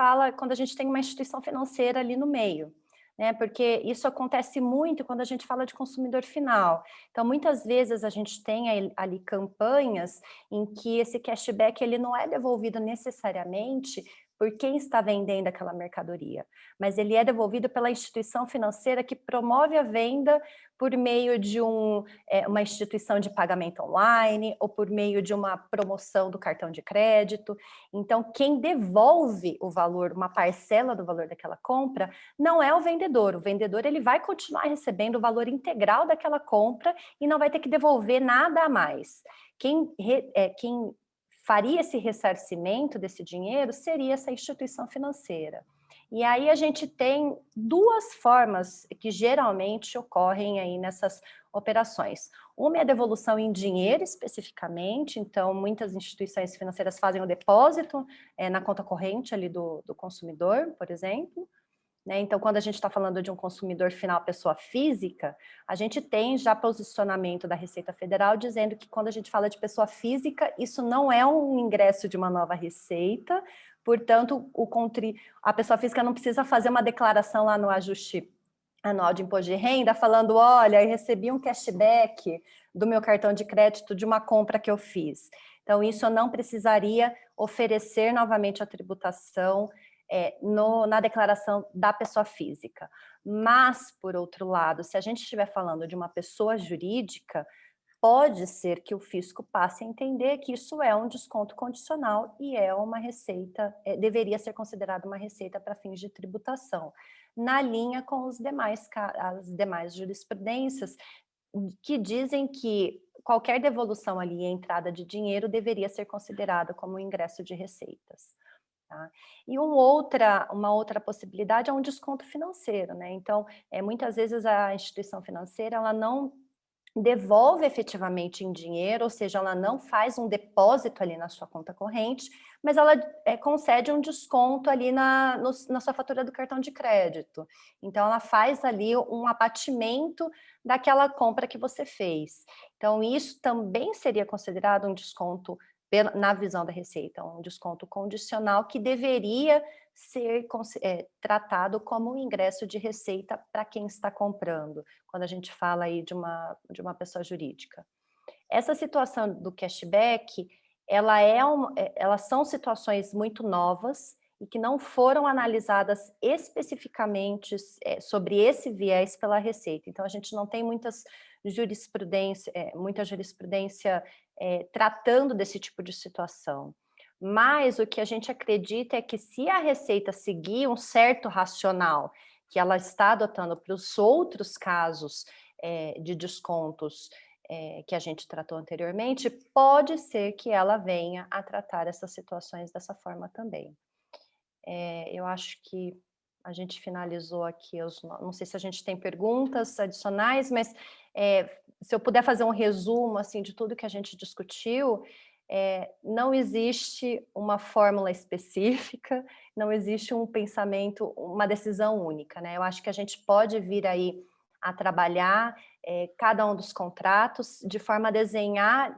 tem uma instituição financeira ali no meio, né? Porque isso acontece muito quando a gente fala de consumidor final. Então, muitas vezes a gente tem ali campanhas em que esse cashback ele não é devolvido necessariamente por quem está vendendo aquela mercadoria, mas ele é devolvido pela instituição financeira que promove a venda por meio de uma instituição de pagamento online ou por meio de uma promoção do cartão de crédito. Então, quem devolve o valor, uma parcela do valor daquela compra, não é o vendedor. O vendedor ele vai continuar recebendo o valor integral daquela compra e não vai ter que devolver nada a mais. Quem faria esse ressarcimento desse dinheiro seria essa instituição financeira. E aí a gente tem duas formas que geralmente ocorrem aí nessas operações. Uma é a devolução em dinheiro especificamente, então muitas instituições financeiras fazem o depósito na conta corrente ali do consumidor, por exemplo. Então, quando a gente está falando de um consumidor final, pessoa física, a gente tem já posicionamento da Receita Federal dizendo que quando a gente fala de pessoa física, isso não é um ingresso de uma nova receita, portanto, a pessoa física não precisa fazer uma declaração lá no ajuste anual de imposto de renda, falando, olha, eu recebi um cashback do meu cartão de crédito de uma compra que eu fiz. Então, isso eu não precisaria oferecer novamente a tributação na declaração da pessoa física. Mas, por outro lado, se a gente estiver falando de uma pessoa jurídica, pode ser que o fisco passe a entender que isso é um desconto condicional e é uma receita, deveria ser considerada uma receita para fins de tributação, na linha com as demais jurisprudências que dizem que qualquer devolução ali, entrada de dinheiro, deveria ser considerada como ingresso de receitas. Tá? E uma outra possibilidade é um desconto financeiro, né? Então, muitas vezes a instituição financeira ela não devolve efetivamente em dinheiro, ou seja, ela não faz um depósito ali na sua conta corrente, mas ela concede um desconto ali na sua fatura do cartão de crédito. Então, ela faz ali um abatimento daquela compra que você fez. Então, isso também seria considerado um desconto na visão da Receita, um desconto condicional que deveria ser tratado como um ingresso de receita para quem está comprando, quando a gente fala aí de uma pessoa jurídica. Essa situação do cashback, elas são situações muito novas e que não foram analisadas especificamente sobre esse viés pela Receita. Então, a gente não tem muita jurisprudência tratando desse tipo de situação. Mas o que a gente acredita é que se a Receita seguir um certo racional que ela está adotando para os outros casos de descontos que a gente tratou anteriormente, pode ser que ela venha a tratar essas situações dessa forma também. Eu acho que a gente finalizou aqui, não sei se a gente tem perguntas adicionais, mas se eu puder fazer um resumo assim, de tudo que a gente discutiu, não existe uma fórmula específica, não existe um pensamento, uma decisão única, né? Eu acho que a gente pode vir aí a trabalhar cada um dos contratos de forma a desenhar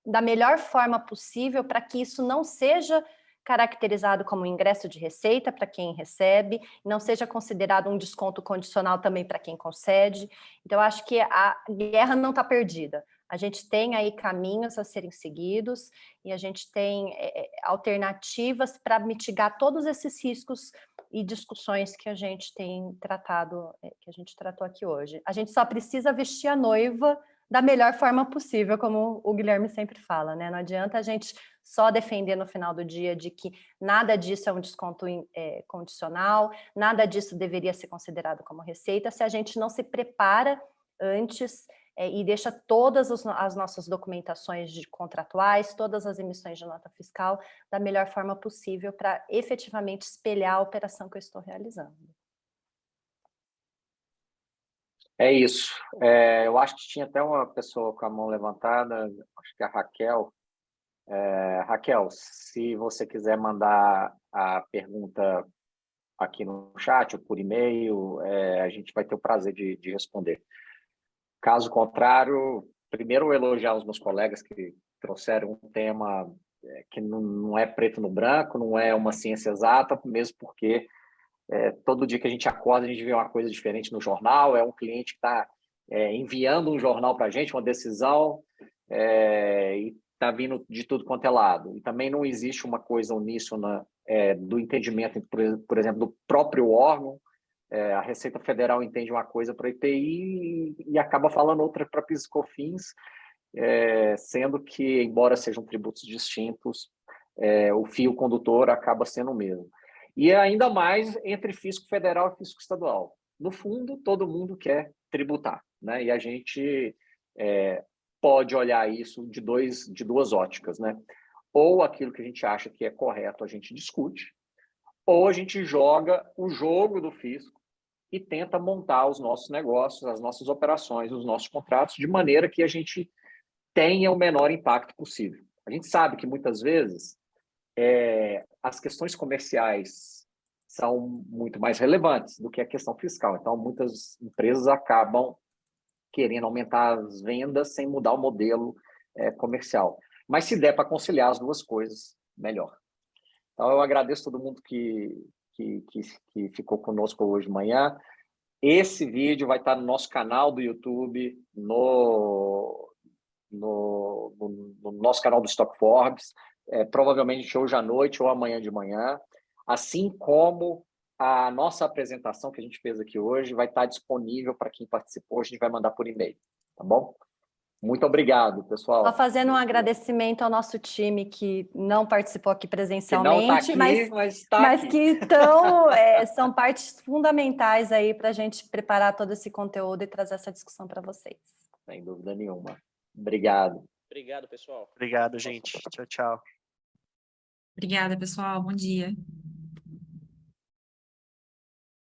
da melhor forma possível para que isso não seja caracterizado como ingresso de receita para quem recebe, não seja considerado um desconto condicional também para quem concede. Então, eu acho que a guerra não está perdida. A gente tem aí caminhos a serem seguidos e a gente tem alternativas para mitigar todos esses riscos e discussões que a gente tem tratado, que a gente tratou aqui hoje. A gente só precisa vestir a noiva da melhor forma possível, como o Guilherme sempre fala, né? Não adianta a gente só defender no final do dia de que nada disso é um desconto condicional, nada disso deveria ser considerado como receita, se a gente não se prepara antes e deixa todas as nossas documentações contratuais, todas as emissões de nota fiscal da melhor forma possível para efetivamente espelhar a operação que eu estou realizando. É isso. Eu acho que tinha até uma pessoa com a mão levantada, acho que é a Raquel. Raquel, se você quiser mandar a pergunta aqui no chat ou por e-mail, a gente vai ter o prazer de responder. Caso contrário, primeiro elogiar os meus colegas que trouxeram um tema que não é preto no branco, não é uma ciência exata, mesmo porque todo dia que a gente acorda, a gente vê uma coisa diferente no jornal, é um cliente que está enviando um jornal para a gente, uma decisão, e está vindo de tudo quanto é lado. E também não existe uma coisa uníssona do entendimento, por exemplo, do próprio órgão. A Receita Federal entende uma coisa para a IPI e acaba falando outra para PIS e COFINS, sendo que, embora sejam tributos distintos, o fio condutor acaba sendo o mesmo. E ainda mais entre fisco federal e fisco estadual. No fundo, todo mundo quer tributar, né? E a gente pode olhar isso de duas óticas, né? Ou aquilo que a gente acha que é correto a gente discute, ou a gente joga o jogo do fisco e tenta montar os nossos negócios, as nossas operações, os nossos contratos, de maneira que a gente tenha o menor impacto possível. A gente sabe que muitas vezes as questões comerciais são muito mais relevantes do que a questão fiscal. Então, muitas empresas acabam querendo aumentar as vendas sem mudar o modelo comercial. Mas se der para conciliar as duas coisas, melhor. Então, eu agradeço todo mundo que ficou conosco hoje de manhã. Esse vídeo vai estar no nosso canal do YouTube, no nosso canal do Stock Forbes, provavelmente hoje à noite ou amanhã de manhã, assim como a nossa apresentação que a gente fez aqui hoje vai estar disponível para quem participou, a gente vai mandar por e-mail, tá bom? Muito obrigado, pessoal. Só fazendo um agradecimento ao nosso time que não participou aqui Que não presencialmente, está aqui, mas está mas aqui. que são partes fundamentais aí para a gente preparar todo esse conteúdo e trazer essa discussão para vocês. Sem dúvida nenhuma. Obrigado. Obrigado, pessoal. Obrigado, gente. Tchau, tchau. Obrigada, pessoal. Bom dia.